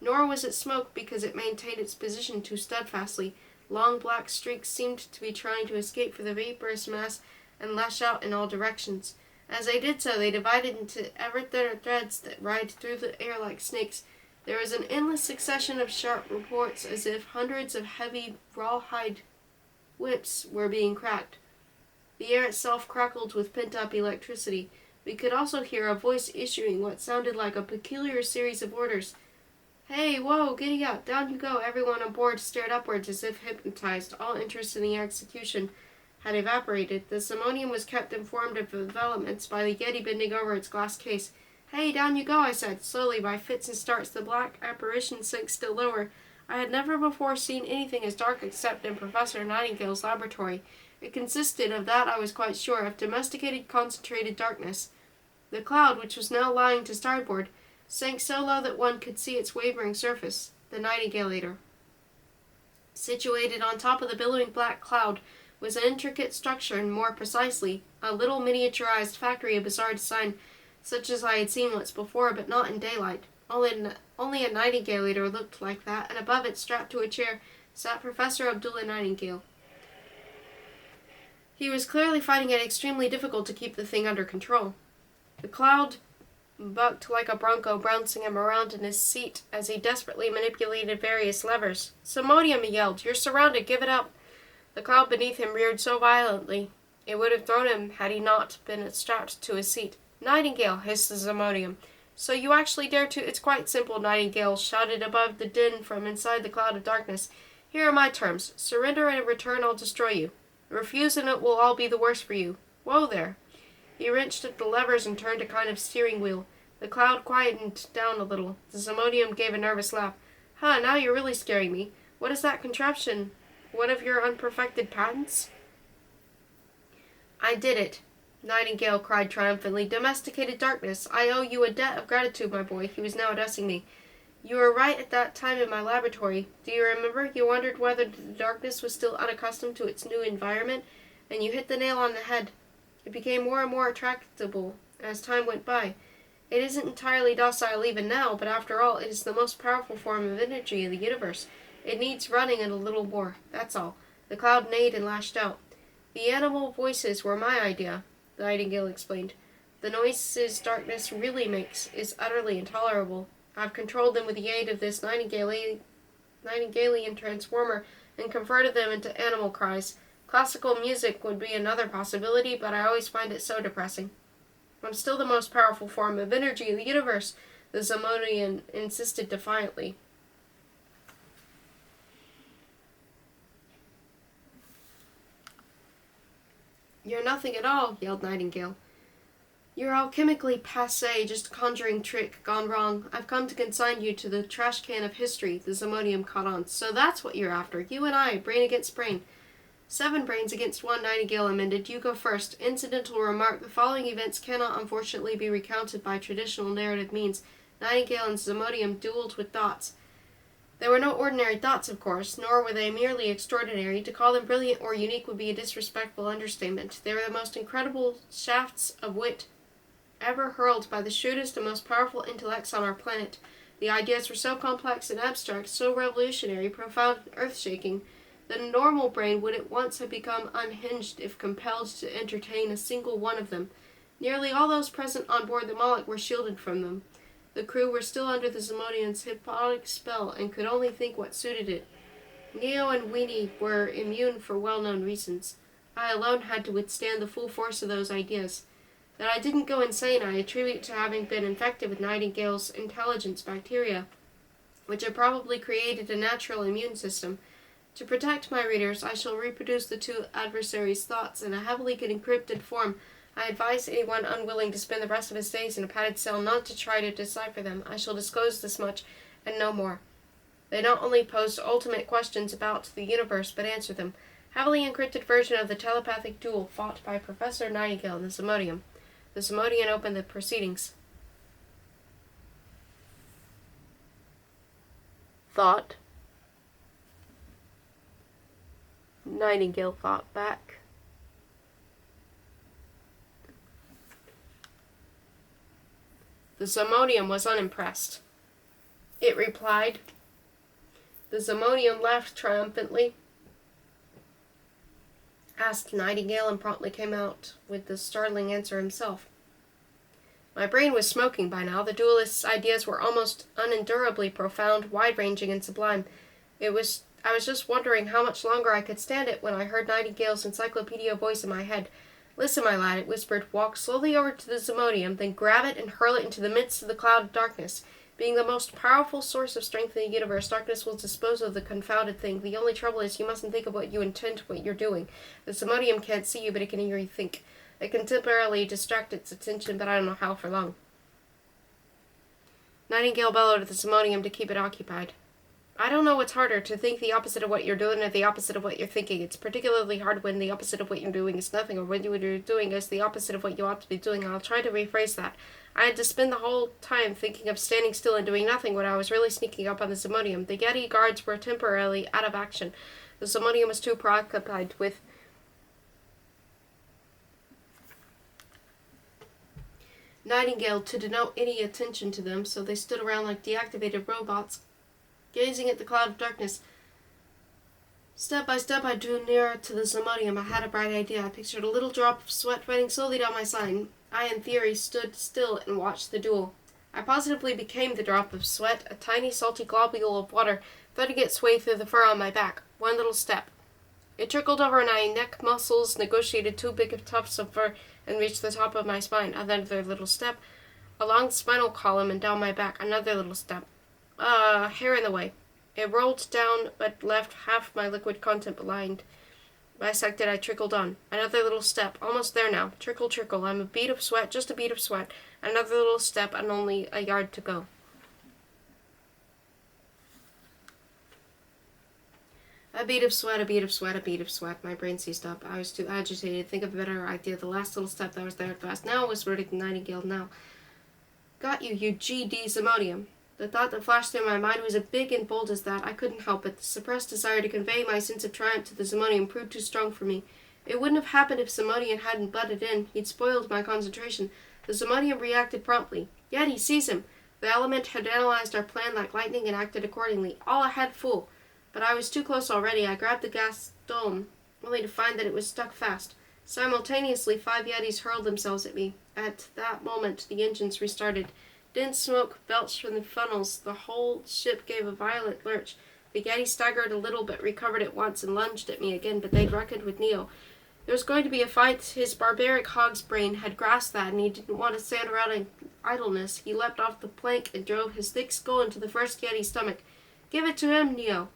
nor was it smoke, because it maintained its position too steadfastly. Long black streaks seemed to be trying to escape from the vaporous mass and lash out in all directions. As they did so, they divided into ever thinner threads that writhed through the air like snakes. There was an endless succession of sharp reports, as if hundreds of heavy rawhide whips were being cracked. The air itself crackled with pent-up electricity. We could also hear a voice issuing what sounded like a peculiar series of orders. "Hey, whoa, giddy up, down you go." Everyone on board stared upwards as if hypnotized. All interest in the execution had evaporated. The Simonium was kept informed of developments by the Yeti bending over its glass case. "Hey, down you go," I said. Slowly, by fits and starts, the black apparition sank still lower. I had never before seen anything as dark except in Professor Nightingale's laboratory. It consisted of that, I was quite sure, of domesticated, concentrated darkness. The cloud, which was now lying to starboard, sank so low that one could see its wavering surface. The Nightingalator. Situated on top of the billowing black cloud was an intricate structure, and more precisely, a little miniaturized factory of bizarre design, such as I had seen once before, but not in daylight. Only a Nightingalator looked like that, and above it, strapped to a chair, sat Professor Abdullah Nightingale. He was clearly finding it extremely difficult to keep the thing under control. The cloud bucked like a bronco, bouncing him around in his seat as he desperately manipulated various levers. "Simonium," he yelled, "you're surrounded, give it up." The cloud beneath him reared so violently it would have thrown him had he not been strapped to his seat. "Nightingale," hissed the Simonium. "So you actually dare to—" "It's quite simple," Nightingale shouted above the din from inside the cloud of darkness. "Here are my terms. Surrender, and in return I'll destroy you. Refuse, and it will all be the worse for you. Whoa there." He wrenched at the levers and turned a kind of steering wheel. The cloud quietened down a little. The Simonium gave a nervous laugh. "Huh, now you're really scaring me. What is that contraption? One of your unperfected patents?" "I did it," Nightingale cried triumphantly. "Domesticated darkness. I owe you a debt of gratitude, my boy." He was now addressing me. "You were right at that time in my laboratory. Do you remember? You wondered whether the darkness was still unaccustomed to its new environment, and you hit the nail on the head. It became more and more tractable as time went by. It isn't entirely docile even now, but after all, it is the most powerful form of energy in the universe. It needs running and a little more, that's all. The cloud neighed and lashed out. The animal voices were my idea, the nightingale explained. The noises darkness really makes is utterly intolerable. I've controlled them with the aid of this Nightingalian transformer and converted them into animal cries. Classical music would be another possibility, but I always find it so depressing. I'm still the most powerful form of energy in the universe, the Zamodian insisted defiantly. You're nothing at all, yelled Nightingale. You're alchemically passé, just a conjuring trick gone wrong. I've come to consign you to the trash can of history, the Zamodium caught on. So that's what you're after. You and I, brain against brain. 7 brains against 1, Nightingale amended. You go first. Incidental remark, the following events cannot unfortunately be recounted by traditional narrative means. Nightingale and Zamodium duelled with thoughts. They were no ordinary thoughts, of course, nor were they merely extraordinary. To call them brilliant or unique would be a disrespectful understatement. They were the most incredible shafts of wit ever hurled by the shrewdest and most powerful intellects on our planet. The ideas were so complex and abstract, so revolutionary, profound, and earth-shaking, that a normal brain would at once have become unhinged if compelled to entertain a single one of them. Nearly all those present on board the Moloch were shielded from them. The crew were still under the Zamodian's hypnotic spell and could only think what suited it. Neo and Weenie were immune for well-known reasons. I alone had to withstand the full force of those ideas. That I didn't go insane I attribute to having been infected with Nightingale's intelligence bacteria, which had probably created a natural immune system. To protect my readers, I shall reproduce the 2 adversaries' thoughts in a heavily encrypted form. I advise anyone unwilling to spend the rest of his days in a padded cell not to try to decipher them. I shall disclose this much, and no more. They not only pose ultimate questions about the universe, but answer them. Heavily encrypted version of the telepathic duel fought by Professor Nightingale and the Zamodium. The Zamodian opened the proceedings. Thought. Nightingale thought back. The Zamodium was unimpressed. It replied. The Zamodium laughed triumphantly, asked Nightingale, and promptly came out with the startling answer himself. My brain was smoking by now. The duelist's ideas were almost unendurably profound, wide-ranging, and sublime. I was just wondering how much longer I could stand it when I heard Nightingale's encyclopedia voice in my head. Listen, my lad, it whispered. Walk slowly over to the Zamodium, then grab it and hurl it into the midst of the cloud of darkness. Being the most powerful source of strength in the universe, darkness will dispose of the confounded thing. The only trouble is you mustn't think of what you intend, what you're doing. The Zamodium can't see you, but it can hear you think. It can temporarily distract its attention, but I don't know how for long. Nightingale bellowed at the Zamodium to keep it occupied. I don't know what's harder, to think the opposite of what you're doing or the opposite of what you're thinking. It's particularly hard when the opposite of what you're doing is nothing, or when what you're doing is the opposite of what you ought to be doing. I'll try to rephrase that. I had to spend the whole time thinking of standing still and doing nothing when I was really sneaking up on the Zamodium. The Yeti guards were temporarily out of action. The Zamodium was too preoccupied with Nightingale to denote any attention to them, so they stood around like deactivated robots, gazing at the cloud of darkness. Step by step I drew nearer to the Zamodium. I had a bright idea. I pictured a little drop of sweat running slowly down my spine. I, in theory, stood still and watched the duel. I positively became the drop of sweat, a tiny salty globule of water, threading its way through the fur on my back. One little step. It trickled over, and my neck muscles negotiated 2 big tufts of fur and reached the top of my spine. Another little step. Along the spinal column and down my back. Another little step. Hair in the way. It rolled down, but left half my liquid content behind. Bisected, I trickled on. Another little step. Almost there now. Trickle, trickle. I'm a bead of sweat, just a bead of sweat. Another little step, and only a yard to go. A bead of sweat, a bead of sweat, a bead of sweat. My brain seized up. I was too agitated to think of a better idea. The last little step that was there at last. Now was whispered to Nightingale. Now. Got you, you GD Zamodium. The thought that flashed through my mind was as big and bold as that. I couldn't help it. The suppressed desire to convey my sense of triumph to the Zamodium proved too strong for me. It wouldn't have happened if Zamodian hadn't butted in. He'd spoiled my concentration. The Zamodium reacted promptly. Yeti, seize him! The element had analyzed our plan like lightning and acted accordingly. All ahead, fool! But I was too close already. I grabbed the gas dome, only to find that it was stuck fast. Simultaneously, 5 Yetis hurled themselves at me. At that moment, the engines restarted. Dense smoke belched from the funnels. The whole ship gave a violent lurch. The Yeti staggered a little but recovered at once and lunged at me again, but they'd reckoned with Neo. There was going to be a fight. His barbaric hog's brain had grasped that, and he didn't want to stand around in idleness. He leapt off the plank and drove his thick skull into the first Yeti's stomach. "Give it to him, Neo!"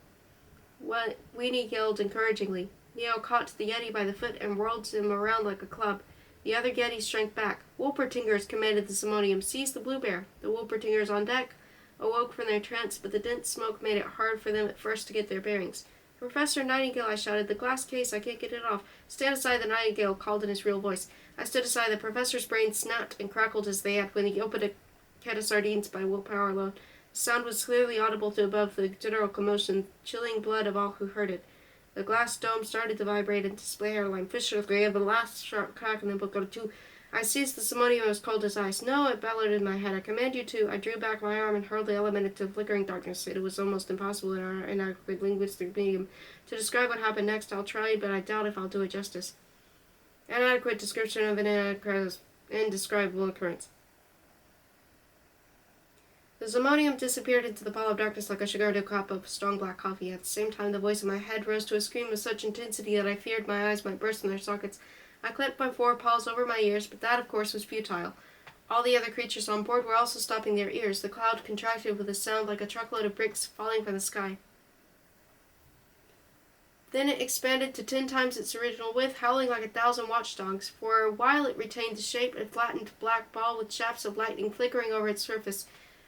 Weenie yelled encouragingly. Neo caught the Yeti by the foot and whirled him around like a club. The other Yetis shrank back. Wolpertingers commanded the Simonium. "Seize the Bluebear." The Wolpertingers on deck awoke from their trance, but the dense smoke made it hard for them at first to get their bearings. "Professor Nightingale," I shouted, "the glass case, I can't get it off." "Stand aside," the Nightingale called in his real voice. I stood aside. The professor's brain snapped and crackled as they had when he opened a can of sardines by willpower alone. The sound was clearly audible to above the general commotion, chilling blood of all who heard it. The glass dome started to vibrate and display hairline. Fisher gave the last sharp crack and then broke out two. I seized the Simonium and was cold as ice. "No," it bellowed in my head. "I command you to." I drew back my arm and hurled the element into flickering darkness. It was almost impossible in our inadequate linguistic medium to describe what happened next. I'll try, but I doubt if I'll do it justice. Inadequate description of an indescribable occurrence. The Zimonium disappeared into the pall of darkness like a sugared cup of strong black coffee. At the same time, the voice in my head rose to a scream with such intensity that I feared my eyes might burst in their sockets. I clamped my forepaws over my ears, but that, of course, was futile. All the other creatures on board were also stopping their ears. The cloud contracted with a sound like a truckload of bricks falling from the sky. Then it expanded to 10 times its original width, howling like 1,000 watchdogs. For a while it retained the shape, a flattened black ball with shafts of lightning flickering over its surface.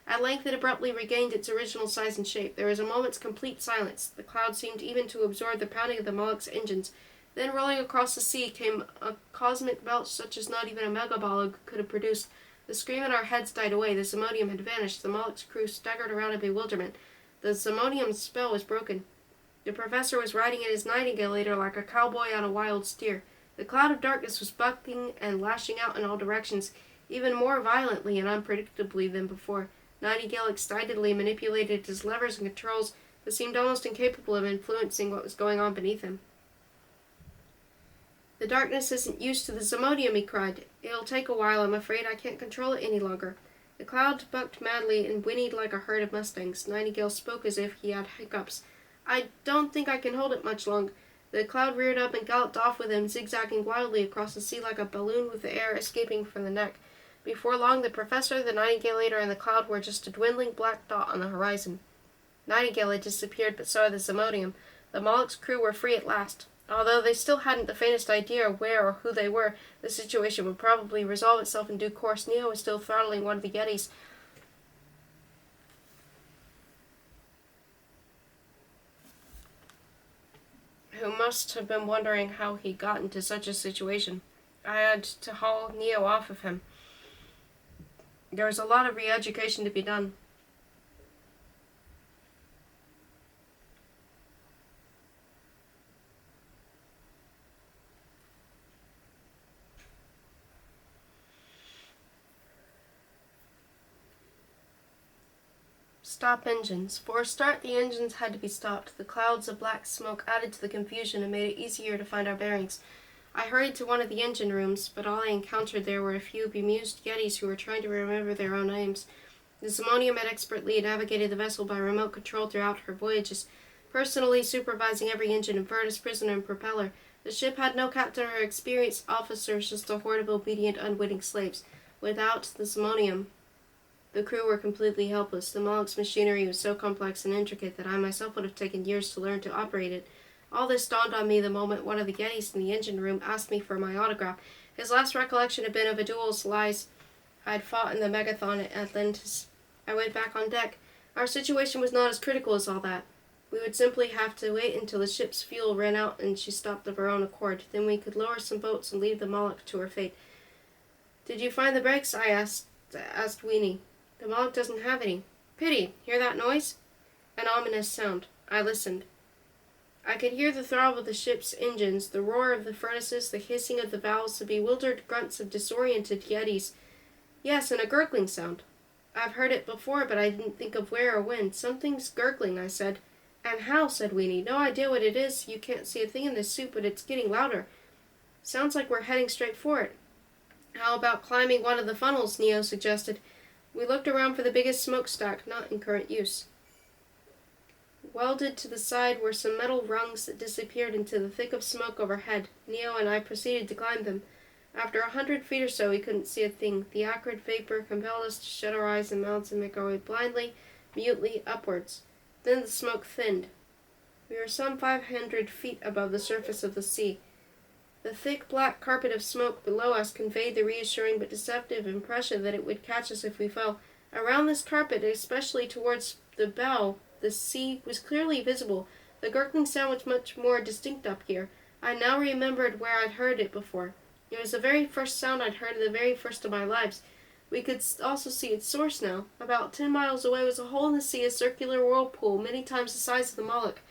At length it abruptly regained its original size and shape. There was a moment's complete silence. The cloud seemed even to absorb the pounding of the Moloch's engines. Then, rolling across the sea, came a cosmic belch such as not even a megabolog could have produced. The scream in our heads died away. The Zimonium had vanished. The Moloch's crew staggered around in bewilderment. The Zimonium's spell was broken. The professor was riding in his nightingale like a cowboy on a wild steer. The cloud of darkness was bucking and lashing out in all directions, even more violently and unpredictably than before. Nightingale excitedly manipulated his levers and controls, but seemed almost incapable of influencing what was going on beneath him. "The darkness isn't used to the Zimonium," he cried. "It'll take a while. I'm afraid I can't control it any longer." The cloud bucked madly and whinnied like a herd of mustangs. Nightingale spoke as if he had hiccups. "I don't think I can hold it much longer." The cloud reared up and galloped off with him, zigzagging wildly across the sea like a balloon with the air escaping from the neck. Before long, the professor, the Nightingale, and the cloud were just a dwindling black dot on the horizon. Nightingale had disappeared, but so had the Zimonium. The Moloch's crew were free at last. Although they still hadn't the faintest idea where or who they were, the situation would probably resolve itself in due course. Neo was still throttling one of the Yetis. Who must have been wondering how he got into such a situation. I had to haul Neo off of him. There was a lot of re-education to be done. Stop engines. For a start, the engines had to be stopped. The clouds of black smoke added to the confusion and made it easier to find our bearings. I hurried to one of the engine rooms, but all I encountered there were a few bemused Yetis who were trying to remember their own names. The Zimonium had expertly navigated the vessel by remote control throughout her voyages, personally supervising every engine and furnace, prisoner, and propeller. The ship had no captain or experienced officers, just a horde of obedient, unwitting slaves. Without the Zimonium, the crew were completely helpless. The Moloch's machinery was so complex and intricate that I myself would have taken years to learn to operate it. All this dawned on me the moment one of the Yetis in the engine room asked me for my autograph. His last recollection had been of a duel lies I'd fought in the Megathon at Atlantis. I went back on deck. Our situation was not as critical as all that. We would simply have to wait until the ship's fuel ran out and she stopped of her own accord. Then we could lower some boats and leave the Moloch to her fate. "Did you find the brakes?" I asked Weenie. "The Moloch doesn't have any." "Pity. Hear that noise?" An ominous sound. I listened. I could hear the throb of the ship's engines, the roar of the furnaces, the hissing of the valves, the bewildered grunts of disoriented Yetis. Yes, and a gurgling sound. I've heard it before, but I didn't think of where or when. "Something's gurgling," I said. And how? Said Weenie. No idea what it is. You can't see a thing in this suit, but it's getting louder. Sounds like we're heading straight for it. How about climbing one of the funnels? Neo suggested. We looked around for the biggest smokestack, not in current use. Welded to the side were some metal rungs that disappeared into the thick of smoke overhead. Neo and I proceeded to climb them. After 100 feet or so, we couldn't see a thing. The acrid vapor compelled us to shut our eyes and mouths and make our way blindly, mutely upwards. Then the smoke thinned. We were some 500 feet above the surface of the sea. The thick black carpet of smoke below us conveyed the reassuring but deceptive impression that it would catch us if we fell. Around this carpet, especially towards the bow, the sea was clearly visible. The gurgling sound was much more distinct up here. I now remembered where I'd heard it before. It was the very first sound I'd heard in the very first of my lives. We could also see its source now. About 10 miles away was a hole in the sea, a circular whirlpool, many times the size of the Moloch.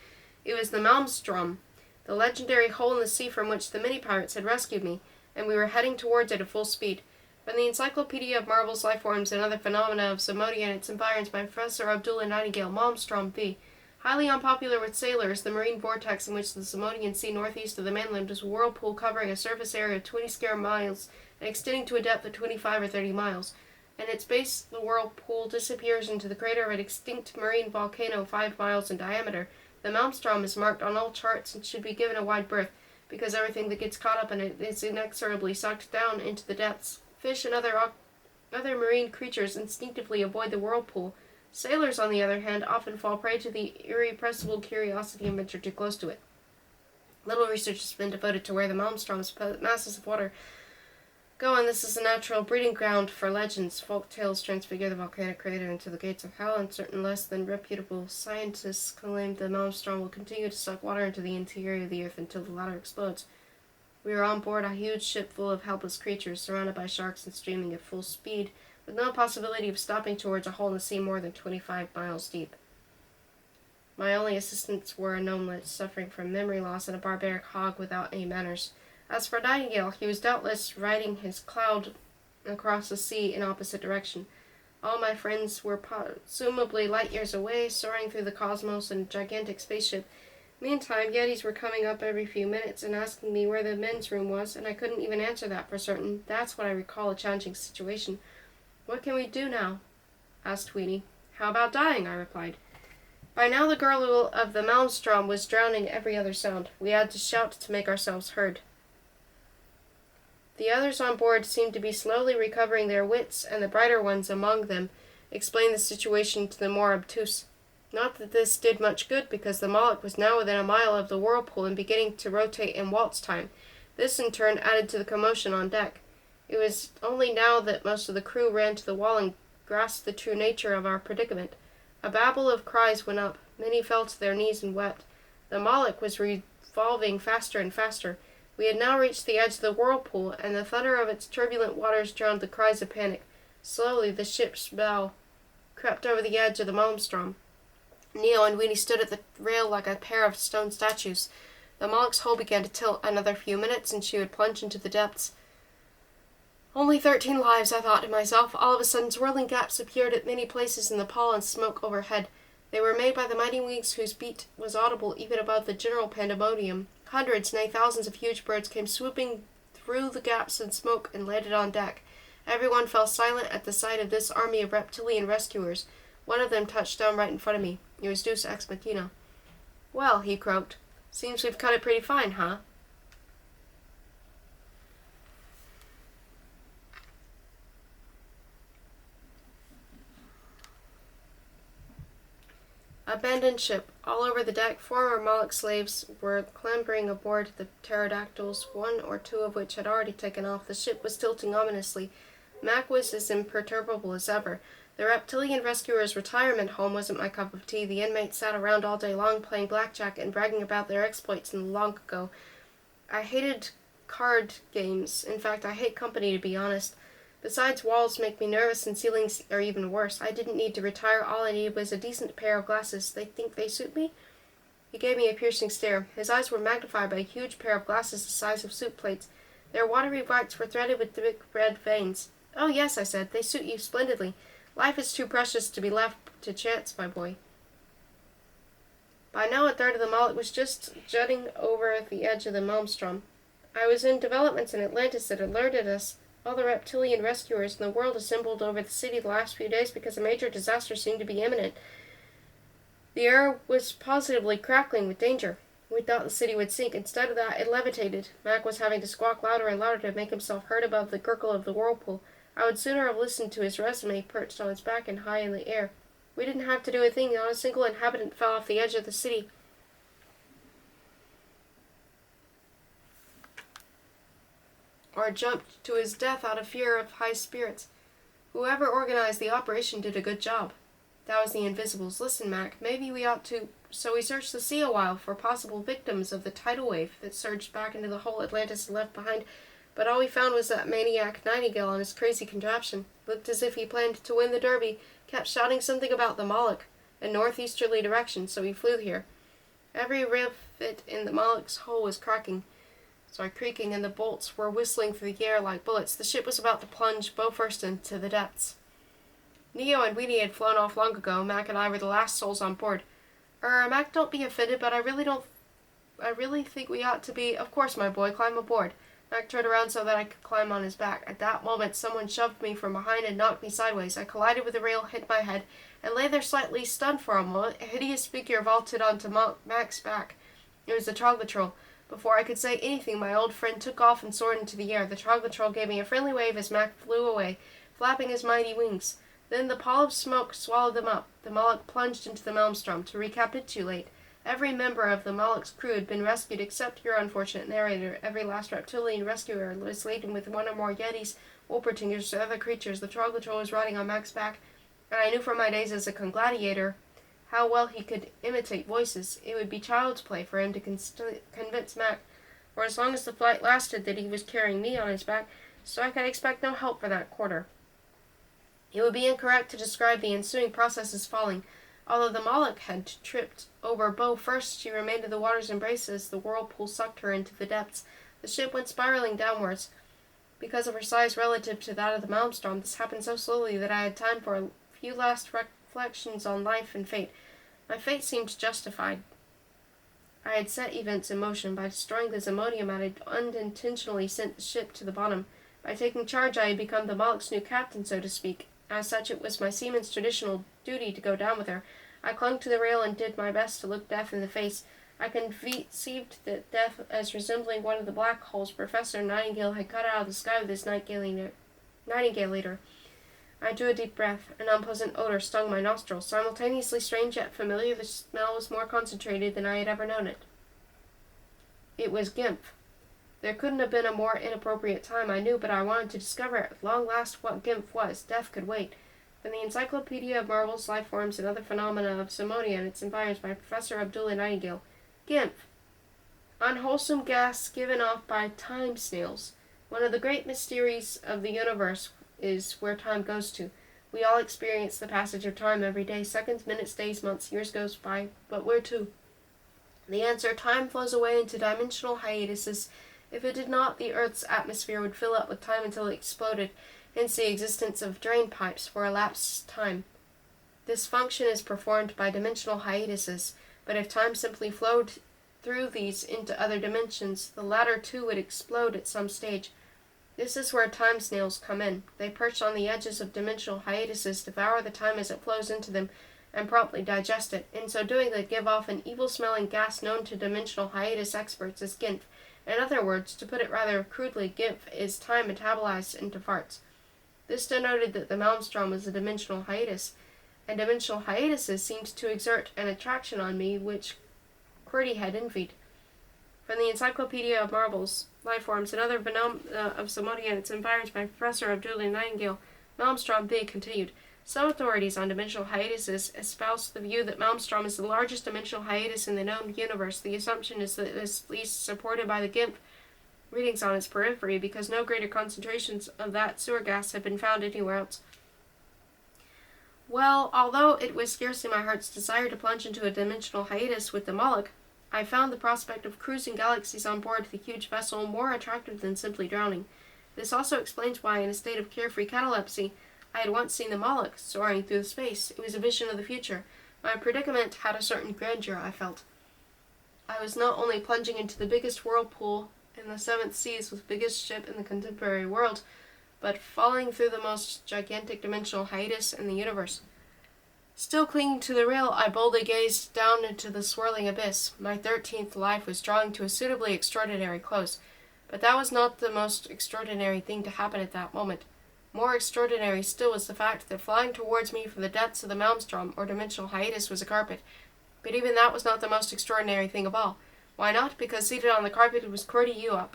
It was the Maelstrom, the legendary hole in the sea from which the mini-pirates had rescued me, and we were heading towards it at full speed. From the Encyclopedia of Marvel's Lifeforms and Other Phenomena of Somalia and its Environs by Professor Abdullah Nightingale, Maelstrom v. Highly unpopular with sailors, the marine vortex in which the Somalian Sea northeast of the mainland was a whirlpool covering a surface area of 20 square miles and extending to a depth of 25 or 30 miles. At its base, the whirlpool disappears into the crater of an extinct marine volcano 5 miles in diameter. The Maelstrom is marked on all charts and should be given a wide berth, because everything that gets caught up in it is inexorably sucked down into the depths. Fish and other marine creatures instinctively avoid the whirlpool. Sailors, on the other hand, often fall prey to the irrepressible curiosity and venture too close to it. Little research has been devoted to where the Maelstrom's masses of water go, and this is a natural breeding ground for legends. Folk tales transfigure the volcanic crater into the gates of hell, and certain less than reputable scientists claim the Maelstrom will continue to suck water into the interior of the earth until the latter explodes. We were on board a huge ship full of helpless creatures, surrounded by sharks and streaming at full speed, with no possibility of stopping towards a hole in the sea more than 25 miles deep. My only assistants were a gnomelet suffering from memory loss and a barbaric hog without any manners. As for Nightingale, he was doubtless riding his cloud across the sea in opposite direction. All my friends were presumably light years away, soaring through the cosmos in a gigantic spaceship. Meantime, Yetis were coming up every few minutes and asking me where the men's room was, and I couldn't even answer that for certain. That's what I recall a challenging situation. What can we do now? Asked Weenie. How about dying? I replied. By now the gurgle of the Maelstrom was drowning every other sound. We had to shout to make ourselves heard. The others on board seemed to be slowly recovering their wits, and the brighter ones among them explained the situation to the more obtuse. Not that this did much good, because the Moloch was now within a mile of the whirlpool and beginning to rotate in waltz time. This, in turn, added to the commotion on deck. It was only now that most of the crew ran to the wall and grasped the true nature of our predicament. A babble of cries went up. Many fell to their knees and wept. The Moloch was revolving faster and faster. We had now reached the edge of the whirlpool, and the thunder of its turbulent waters drowned the cries of panic. Slowly, the ship's bow crept over the edge of the Maelstrom. Neo and Weenie stood at the rail like a pair of stone statues. The Moloch's hull began to tilt. Another few minutes, and she would plunge into the depths. Only 13 lives, I thought to myself. All of a sudden, swirling gaps appeared at many places in the pall and smoke overhead. They were made by the mighty wings whose beat was audible even above the general pandemonium. Hundreds, nay thousands of huge birds came swooping through the gaps in smoke and landed on deck. Everyone fell silent at the sight of this army of reptilian rescuers. One of them touched down right in front of me. It was Deus Ex Machina. Well, he croaked. Seems we've cut it pretty fine, huh? Abandoned ship. All over the deck, former Moloch slaves were clambering aboard the pterodactyls, one or two of which had already taken off. The ship was tilting ominously. Mac was as imperturbable as ever. The reptilian rescuer's retirement home wasn't my cup of tea. The inmates sat around all day long playing blackjack and bragging about their exploits in the long ago. I hated card games. In fact, I hate company, to be honest. Besides, walls make me nervous and ceilings are even worse. I didn't need to retire. All I needed was a decent pair of glasses. They think they suit me? He gave me a piercing stare. His eyes were magnified by a huge pair of glasses the size of soup plates. Their watery whites were threaded with thick red veins. Oh, yes, I said. They suit you splendidly. Life is too precious to be left to chance, my boy. By now a third of the Moloch was just jutting over at the edge of the maelstrom. I was in developments in Atlantis that alerted us. All the reptilian rescuers in the world assembled over the city the last few days because a major disaster seemed to be imminent. The air was positively crackling with danger. We thought the city would sink. Instead of that, it levitated. Mac was having to squawk louder and louder to make himself heard above the gurgle of the whirlpool. I would sooner have listened to his resume perched on his back and high in the air. We didn't have to do a thing. Not a single inhabitant fell off the edge of the city. Or jumped to his death out of fear of high spirits. Whoever organized the operation did a good job. That was the Invisibles. Listen, Mac, maybe we ought to... So we searched the sea a while for possible victims of the tidal wave that surged back into the hole Atlantis had left behind, but all we found was that maniac Nightingale on his crazy contraption. Looked as if he planned to win the Derby, kept shouting something about the Moloch, a northeasterly direction, so we flew here. Every rivet in the Moloch's hull was creaking, and the bolts were whistling through the air like bullets. The ship was about to plunge bow first into the depths. Neo and Weenie had flown off long ago. Mac and I were the last souls on board. Mac, don't be offended, but I really think we ought to be... Of course, my boy, climb aboard. Mac turned around so that I could climb on his back. At that moment, someone shoved me from behind and knocked me sideways. I collided with the rail, hit my head, and lay there slightly stunned for a moment. A hideous figure vaulted onto Mac's back. It was the Troglotroll. Before I could say anything, my old friend took off and soared into the air. The Troglotroll gave me a friendly wave as Mac flew away, flapping his mighty wings. Then the pall of smoke swallowed them up. The Moloch plunged into the maelstrom. To recapitulate, every member of the Moloch's crew had been rescued except your unfortunate narrator. Every last reptilian rescuer was laden with one or more yetis, wolpertingers, or other creatures. The Troglotroll was riding on Mac's back, and I knew from my days as a congladiator how well he could imitate voices. It would be child's play for him to convince Mac, for as long as the flight lasted, that he was carrying me on his back, so I could expect no help for that quarter. It would be incorrect to describe the ensuing process as falling. Although the Moloch had tripped over bow first, she remained in the water's embrace as the whirlpool sucked her into the depths. The ship went spiraling downwards. Because of her size relative to that of the maelstrom, this happened so slowly that I had time for a few last reflections on life and fate. My fate seemed justified. I had set events in motion. By destroying the Zimodium, I had unintentionally sent the ship to the bottom. By taking charge, I had become the Moloch's new captain, so to speak. As such, it was my seaman's traditional duty to go down with her. I clung to the rail and did my best to look death in the face. I conceived that death as resembling one of the black holes Professor Nightingale had cut out of the sky with his nightingale-eater. I drew a deep breath. An unpleasant odor stung my nostrils. Simultaneously strange yet familiar, the smell was more concentrated than I had ever known it. It was Gimph. There couldn't have been a more inappropriate time, I knew, but I wanted to discover at long last what Gimph was. Death could wait. From the Encyclopedia of Marvels, Life Forms, and Other Phenomena of Somonia and its Environs by Professor Abdullah Nightingale. Gimph. Unwholesome gas given off by time snails. One of the great mysteries of the universe is where time goes to. We all experience the passage of time every day. Seconds, minutes, days, months, years goes by. But where to? The answer, time flows away into dimensional hiatuses. If it did not, the Earth's atmosphere would fill up with time until it exploded, hence the existence of drain pipes for elapsed time. This function is performed by dimensional hiatuses, but if time simply flowed through these into other dimensions, the latter too would explode at some stage. This is where time snails come in. They perch on the edges of dimensional hiatuses, devour the time as it flows into them, and promptly digest it. In so doing, they give off an evil-smelling gas known to dimensional hiatus experts as Gimph. In other words, to put it rather crudely, Gimph is time metabolized into farts. This denoted that the maelstrom was a dimensional hiatus, and dimensional hiatuses seemed to exert an attraction on me which QWERTY had envied. From the Encyclopedia of Marvels, Life Forms, and Other Phenomena of Somonia and its Environs by Professor Abdullah Nightingale, Maelstrom B. continued. Some authorities on dimensional hiatuses espouse the view that Maelstrom is the largest dimensional hiatus in the known universe. The assumption is that it is least supported by the Gimph readings on its periphery, because no greater concentrations of that sewer gas have been found anywhere else. Well, although it was scarcely my heart's desire to plunge into a dimensional hiatus with the Moloch, I found the prospect of cruising galaxies on board the huge vessel more attractive than simply drowning. This also explains why, in a state of carefree catalepsy, I had once seen the Moloch soaring through space. It was a vision of the future. My predicament had a certain grandeur, I felt. I was not only plunging into the biggest whirlpool in the seventh seas with the biggest ship in the contemporary world, but falling through the most gigantic dimensional hiatus in the universe. Still clinging to the rail, I boldly gazed down into the swirling abyss. My 13th life was drawing to a suitably extraordinary close, but that was not the most extraordinary thing to happen at that moment. More extraordinary still was the fact that flying towards me from the depths of the maelstrom or dimensional hiatus was a carpet. But even that was not the most extraordinary thing of all. Why not? Because seated on the carpet was Cordy Uop,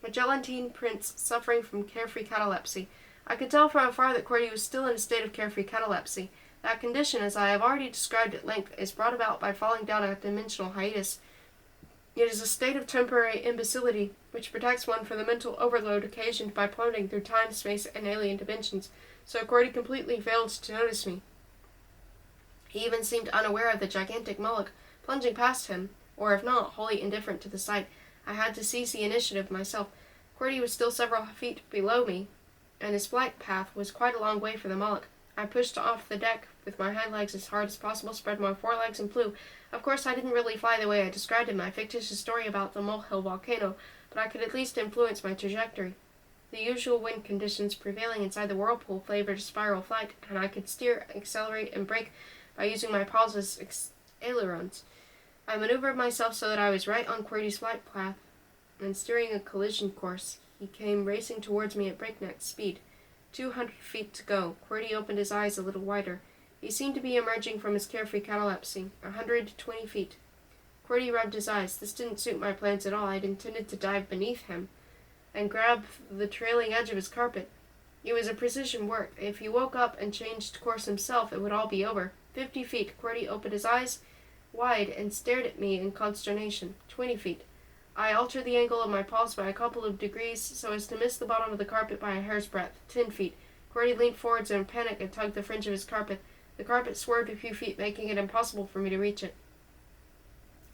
a gelatine prince suffering from carefree catalepsy. I could tell from afar that Cordy was still in a state of carefree catalepsy. That condition, as I have already described at length, is brought about by falling down a dimensional hiatus. It is a state of temporary imbecility, which protects one from the mental overload occasioned by plummeting through time, space, and alien dimensions, so Cordy completely failed to notice me. He even seemed unaware of the gigantic Moloch plunging past him, or if not, wholly indifferent to the sight. I had to seize the initiative myself. Cordy was still several feet below me, and his flight path was quite a long way for the Moloch. I pushed off the deck with my hind legs as hard as possible, spread my forelegs, and flew. Of course, I didn't really fly the way I described in my fictitious story about the Molehill volcano, but I could at least influence my trajectory. The usual wind conditions prevailing inside the whirlpool favored spiral flight, and I could steer, accelerate, and brake by using my paws as ailerons. I maneuvered myself so that I was right on Cordy's flight path, and steering a collision course, he came racing towards me at breakneck speed. 200 feet to go. Cordy opened his eyes a little wider. He seemed to be emerging from his carefree catalepsy. 120 feet. Cordy rubbed his eyes. This didn't suit my plans at all. I'd intended to dive beneath him and grab the trailing edge of his carpet. It was a precision work. If he woke up and changed course himself, it would all be over. 50 feet. Cordy opened his eyes wide and stared at me in consternation. 20 feet. I altered the angle of my paws by a couple of degrees so as to miss the bottom of the carpet by a hair's breadth. 10 feet. Cordy leaned forwards in panic and tugged the fringe of his carpet. The carpet swerved a few feet, making it impossible for me to reach it.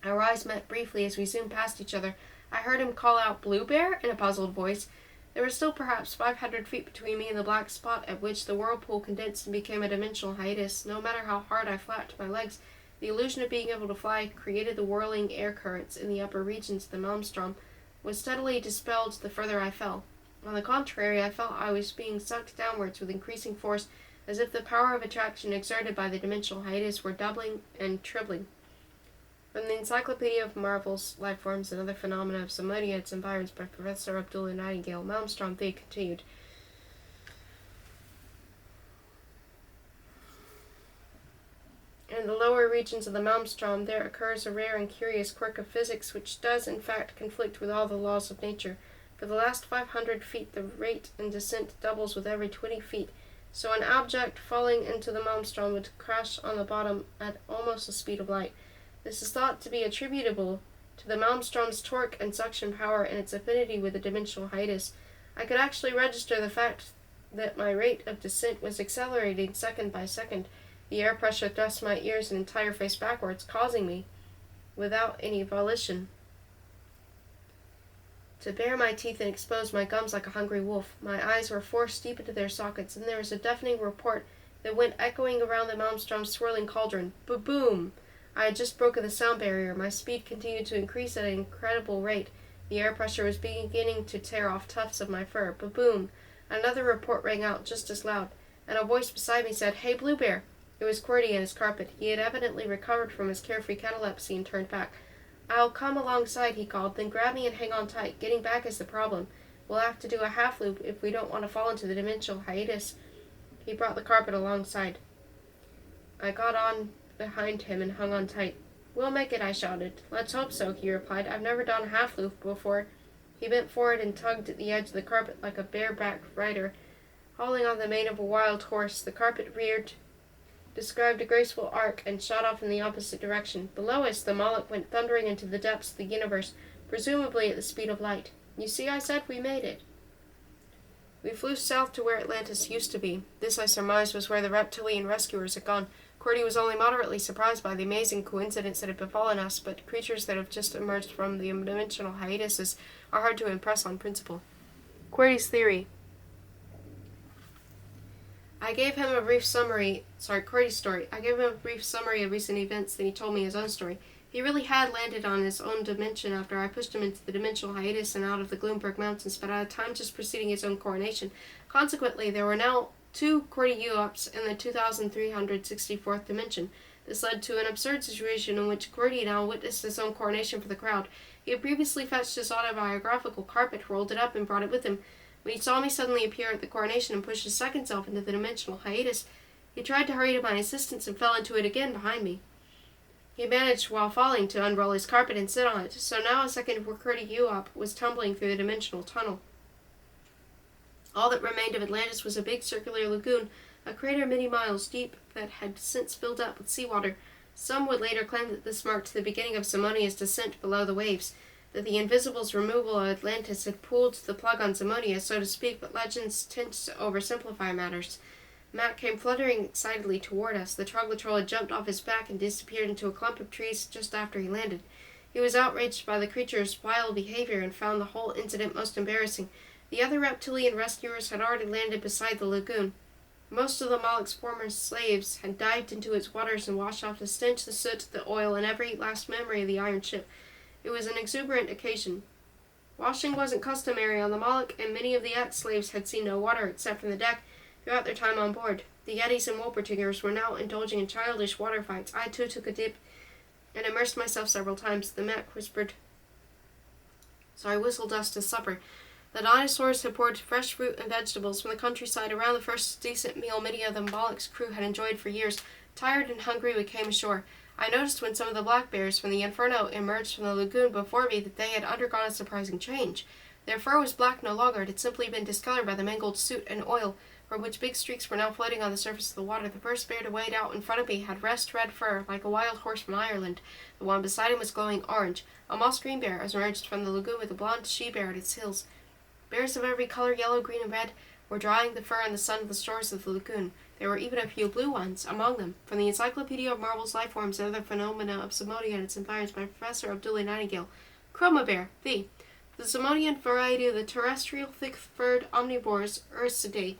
Our eyes met briefly as we zoomed past each other. I heard him call out, "Bluebear?" in a puzzled voice. There was still perhaps 500 feet between me and the black spot at which the whirlpool condensed and became a dimensional hiatus. No matter how hard I flapped my legs, the illusion of being able to fly created the whirling air currents in the upper regions of the maelstrom was steadily dispelled the further I fell. On the contrary, I felt I was being sucked downwards with increasing force, as if the power of attraction exerted by the dimensional hiatus were doubling and tripling. From the Encyclopedia of Marvels, Life Forms, and Other Phenomena of Somalia and its Environs by Professor Abdullah Nightingale, Maelstrom Theory continued. In the lower regions of the maelstrom, there occurs a rare and curious quirk of physics which does, in fact, conflict with all the laws of nature. For the last 500 feet, the rate in descent doubles with every 20 feet, so an object falling into the maelstrom would crash on the bottom at almost the speed of light. This is thought to be attributable to the maelstrom's torque and suction power and its affinity with the dimensional hiatus. I could actually register the fact that my rate of descent was accelerating second by second. The air pressure thrust my ears and entire face backwards, causing me, without any volition, to bare my teeth and expose my gums like a hungry wolf. My eyes were forced deep into their sockets, and there was a deafening report that went echoing around the maelstrom's swirling cauldron. Ba-boom! I had just broken the sound barrier. My speed continued to increase at an incredible rate. The air pressure was beginning to tear off tufts of my fur. Ba-boom! Another report rang out just as loud, and a voice beside me said, "Hey, Bluebear!" It was Cordy and his carpet. He had evidently recovered from his carefree catalepsy and turned back. "I'll come alongside," he called. "Then grab me and hang on tight. Getting back is the problem. We'll have to do a half loop if we don't want to fall into the dimensional hiatus." He brought the carpet alongside. I got on behind him and hung on tight. "We'll make it," I shouted. "Let's hope so," he replied. "I've never done a half loop before." He bent forward and tugged at the edge of the carpet like a bareback rider hauling on the mane of a wild horse. The carpet reared, described a graceful arc, and shot off in the opposite direction. Below us, the Moloch went thundering into the depths of the universe, presumably at the speed of light. "You see," I said, "we made it." We flew south to where Atlantis used to be. This, I surmised, was where the reptilian rescuers had gone. Cordy was only moderately surprised by the amazing coincidence that had befallen us, but creatures that have just emerged from the dimensional hiatuses are hard to impress on principle. Cordy's theory. I I gave him a brief summary. Sorry, Cordy's story. I gave him a brief summary of recent events, then he told me his own story. He really had landed on his own dimension after I pushed him into the dimensional hiatus and out of the Gloomberg Mountains, but at a time just preceding his own coronation. Consequently, there were now 2 Cordy Uops in the 2364th dimension. This led to an absurd situation in which Cordy now witnessed his own coronation for the crowd. He had previously fetched his autobiographical carpet, rolled it up, and brought it with him. When he saw me suddenly appear at the coronation and push his second self into the dimensional hiatus, he tried to hurry to my assistance and fell into it again behind me. He managed, while falling, to unroll his carpet and sit on it, so now a second Cordy Uop was tumbling through the dimensional tunnel. All that remained of Atlantis was a big circular lagoon, a crater many miles deep that had since filled up with seawater. Some would later claim that this marked the beginning of Simonia's descent below the waves, that the Invisible's removal of Atlantis had pulled the plug on Simonia, so to speak, but legends tend to oversimplify matters. Matt came fluttering excitedly toward us. The troglotroll had jumped off his back and disappeared into a clump of trees just after he landed. He was outraged by the creature's wild behavior and found the whole incident most embarrassing. The other reptilian rescuers had already landed beside the lagoon. Most of the Moloch's former slaves had dived into its waters and washed off the stench, the soot, the oil, and every last memory of the iron ship. It was an exuberant occasion. Washing wasn't customary on the Moloch, and many of the ex-slaves had seen no water except from the deck throughout their time on board. The Yetis and Wolpertingers were now indulging in childish water fights. I, too, took a dip and immersed myself several times. The mech whistled us to supper. The dinosaurs had poured fresh fruit and vegetables from the countryside around the first decent meal many of the Moloch's crew had enjoyed for years. Tired and hungry, we came ashore. I noticed when some of the black bears from the Inferno emerged from the lagoon before me that they had undergone a surprising change. Their fur was black no longer. It had simply been discolored by the mangled soot and oil, from which big streaks were now floating on the surface of the water. The first bear to wade out in front of me had rest red fur, like a wild horse from Ireland. The one beside him was glowing orange. A moss green bear emerged from the lagoon with a blonde she-bear at its heels. Bears of every color, yellow, green, and red, were drying the fur in the sun of the shores of the lagoon. There were even a few blue ones among them. From the Encyclopedia of Marvel's Life Forms and Other Phenomena of Simonia and its Environs by Professor Abdullah Nightingale. Chroma bear, the Simonian variety of the terrestrial thick-furred omnivores, Ursidae.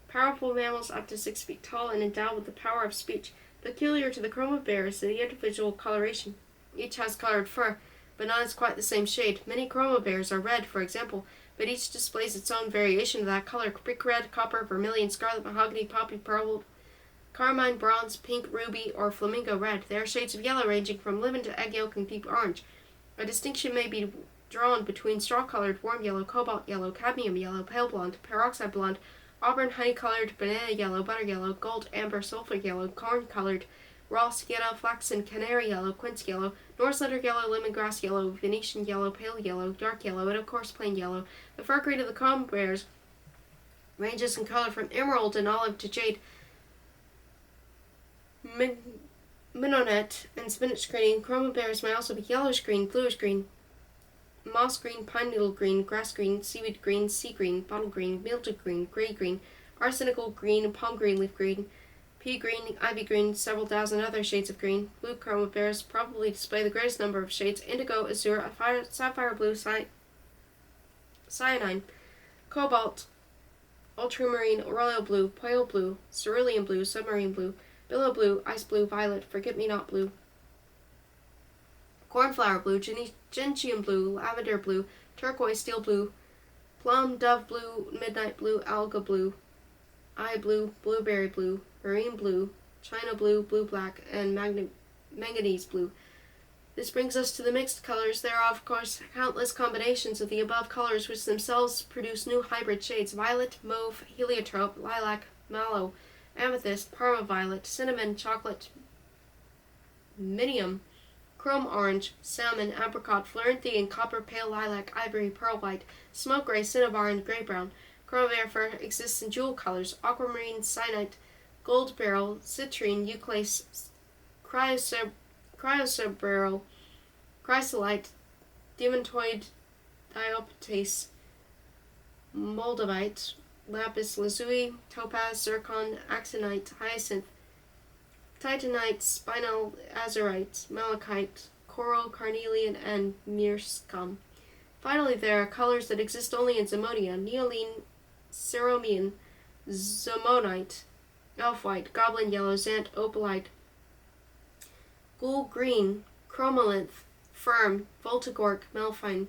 Powerful mammals up to 6 feet tall and endowed with the power of speech. Peculiar to the chroma bear is the individual coloration. Each has colored fur, but none is quite the same shade. Many chroma bears are red, for example, but each displays its own variation of that color: brick red, copper, vermilion, scarlet, mahogany, poppy, pearl, carmine, bronze, pink, ruby, or flamingo red. There are shades of yellow ranging from lemon to egg yolk and deep orange. A distinction may be drawn between straw-colored, warm yellow, cobalt yellow, cadmium yellow, pale blonde, peroxide blonde, auburn, honey-colored, banana yellow, butter yellow, gold, amber, sulfur yellow, corn-colored, raw sienna, flaxen, canary yellow, quince yellow, Norse letter yellow, lemongrass yellow, Venetian yellow, pale yellow, dark yellow, and of course plain yellow. The fur grade of the chroma bears ranges in color from emerald and olive to jade, mignonette, and spinach green. Chroma bears may also be yellowish green, bluish green, moss green, pine needle green, grass green, seaweed green, sea green, bottle green, mildew green, gray green, arsenical green, palm green, leaf green, pea green, ivy green, several dozen other shades of green. Blue chroma bears probably display the greatest number of shades: indigo, azure, sapphire blue, cyanine, cobalt, ultramarine, royal blue, pale blue, cerulean blue, submarine blue, billow blue, ice blue, violet, forget-me-not blue, cornflower blue, gentian blue, lavender blue, turquoise, steel blue, plum, dove blue, midnight blue, alga blue, eye blue, blueberry blue, marine blue, china blue, blue black, and manganese blue. This brings us to the mixed colors. There are, of course, countless combinations of the above colors which themselves produce new hybrid shades: violet, mauve, heliotrope, lilac, mallow, amethyst, parma violet, cinnamon, chocolate, minium, chrome orange, salmon, apricot, florentine, copper, pale lilac, ivory, pearl white, smoke gray, cinnabar, and gray brown. Chroma bear fur exists in jewel colors: aquamarine, cyanite, gold beryl, citrine, euclase, chrysoberyl, chrysolite, demantoid, dioptase, moldavite, lapis lazuli, topaz, zircon, axonite, hyacinth, titanite, spinel azurite, malachite, coral, carnelian, and meerschaum. Finally, there are colors that exist only in Zimonia: neoline, cerumean, zomonite, elf-white, goblin yellow, xant, opalite, ghoul green, chromalinth, firm, voltigork, malphine,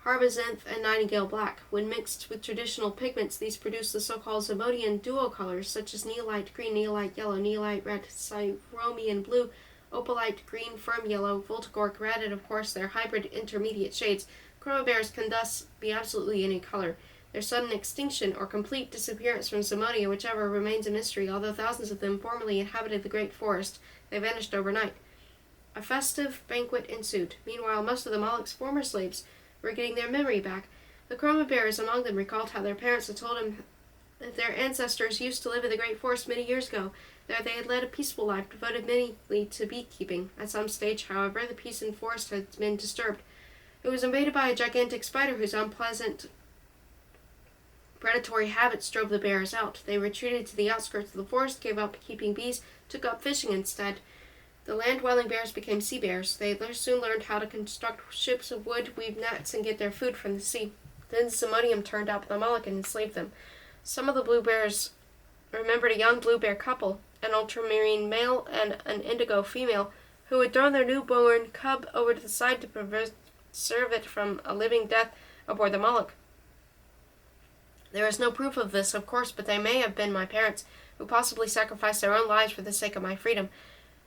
harbizanth, and nightingale black. When mixed with traditional pigments, these produce the so-called Zamodian duocolors, such as neolite green, neolite yellow, neolite red, cyromian blue, opalite green, firm yellow, voltigork red, and of course their hybrid intermediate shades. Chroma bears can thus be absolutely any color. Their sudden extinction or complete disappearance from Zamodia, whichever, remains a mystery. Although thousands of them formerly inhabited the great forest, they vanished overnight. A festive banquet ensued. Meanwhile, most of the Moloch's former slaves were getting their memory back. The chroma bearers among them recalled how their parents had told them that their ancestors used to live in the great forest many years ago. There they had led a peaceful life, devoted mainly to beekeeping. At some stage, however, the peace in the forest had been disturbed. It was invaded by a gigantic spider whose unpleasant predatory habits drove the bears out. They retreated to the outskirts of the forest, gave up keeping bees, took up fishing instead. The land-dwelling bears became sea bears. They soon learned how to construct ships of wood, weave nets, and get their food from the sea. Then Zamodium turned up the Moloch and enslaved them. Some of the blue bears remembered a young blue bear couple, an ultramarine male and an indigo female, who had thrown their newborn cub over to the side to preserve it from a living death aboard the Moloch. There is no proof of this, of course, but they may have been my parents, who possibly sacrificed their own lives for the sake of my freedom.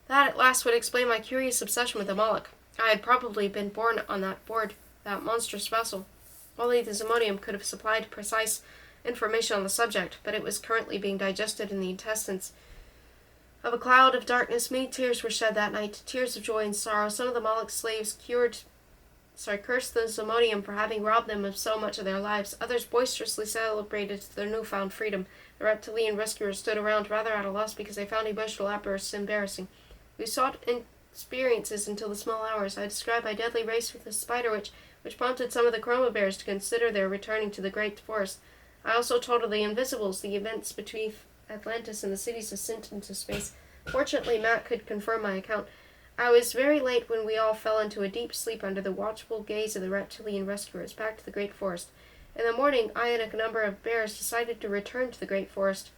That at last would explain my curious obsession with the Moloch. I had probably been born on that board, that monstrous vessel. Only the Zamodium could have supplied precise information on the subject, but it was currently being digested in the intestines of a cloud of darkness. Many tears were shed that night, tears of joy and sorrow. Some of the Moloch slaves cursed the Zamodium for having robbed them of so much of their lives. Others boisterously celebrated their newfound freedom. The reptilian rescuers stood around rather at a loss because they found emotional outbursts embarrassing. We sought experiences until the small hours. I described my deadly race with the spider witch, which prompted some of the chroma bears to consider their returning to the great forest. I also told of the Invisibles, the events between Atlantis and the cities ascent into space. Fortunately, Matt could confirm my account. I was very late when we all fell into a deep sleep under the watchful gaze of the reptilian rescuers back to the great forest. In the morning, I and a number of bears decided to return to the great forest.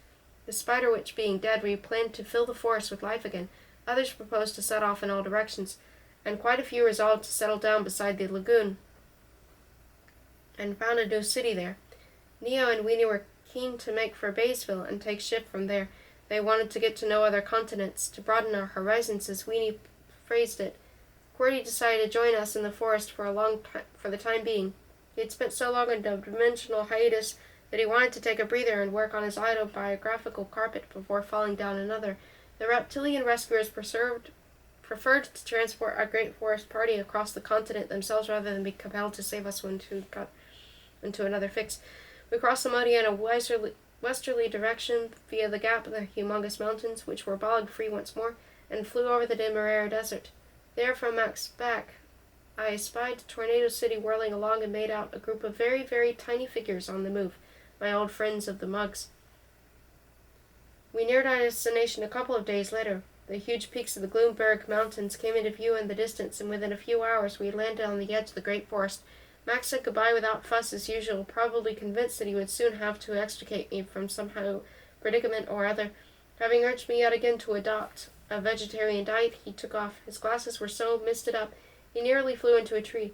The spider witch being dead, we planned to fill the forest with life again. Others proposed to set off in all directions, and quite a few resolved to settle down beside the lagoon and found a new city there. Neo and Weenie were keen to make for Baysville and take ship from there. They wanted to get to know other continents, to broaden our horizons, as Weenie phrased it. Qwerty decided to join us in the forest for the time being. He had spent so long in a dimensional hiatus that he wanted to take a breather and work on his autobiographical carpet before falling down another. The reptilian rescuers preferred to transport our great forest party across the continent themselves rather than be compelled to save us when we got into another fix. We crossed the muddy in a westerly direction via the gap of the humongous mountains, which were bog-free once more, and flew over the Demerara Desert. There, from Mac's back, I spied Tornado City whirling along and made out a group of very, very tiny figures on the move, my old friends of the Mugs. We neared our destination a couple of days later. The huge peaks of the Gloomberg Mountains came into view in the distance, and within a few hours we had landed on the edge of the great forest. Max said goodbye without fuss as usual, probably convinced that he would soon have to extricate me from somehow predicament or other. Having urged me yet again to adopt a vegetarian diet, he took off. His glasses were so misted up, he nearly flew into a tree.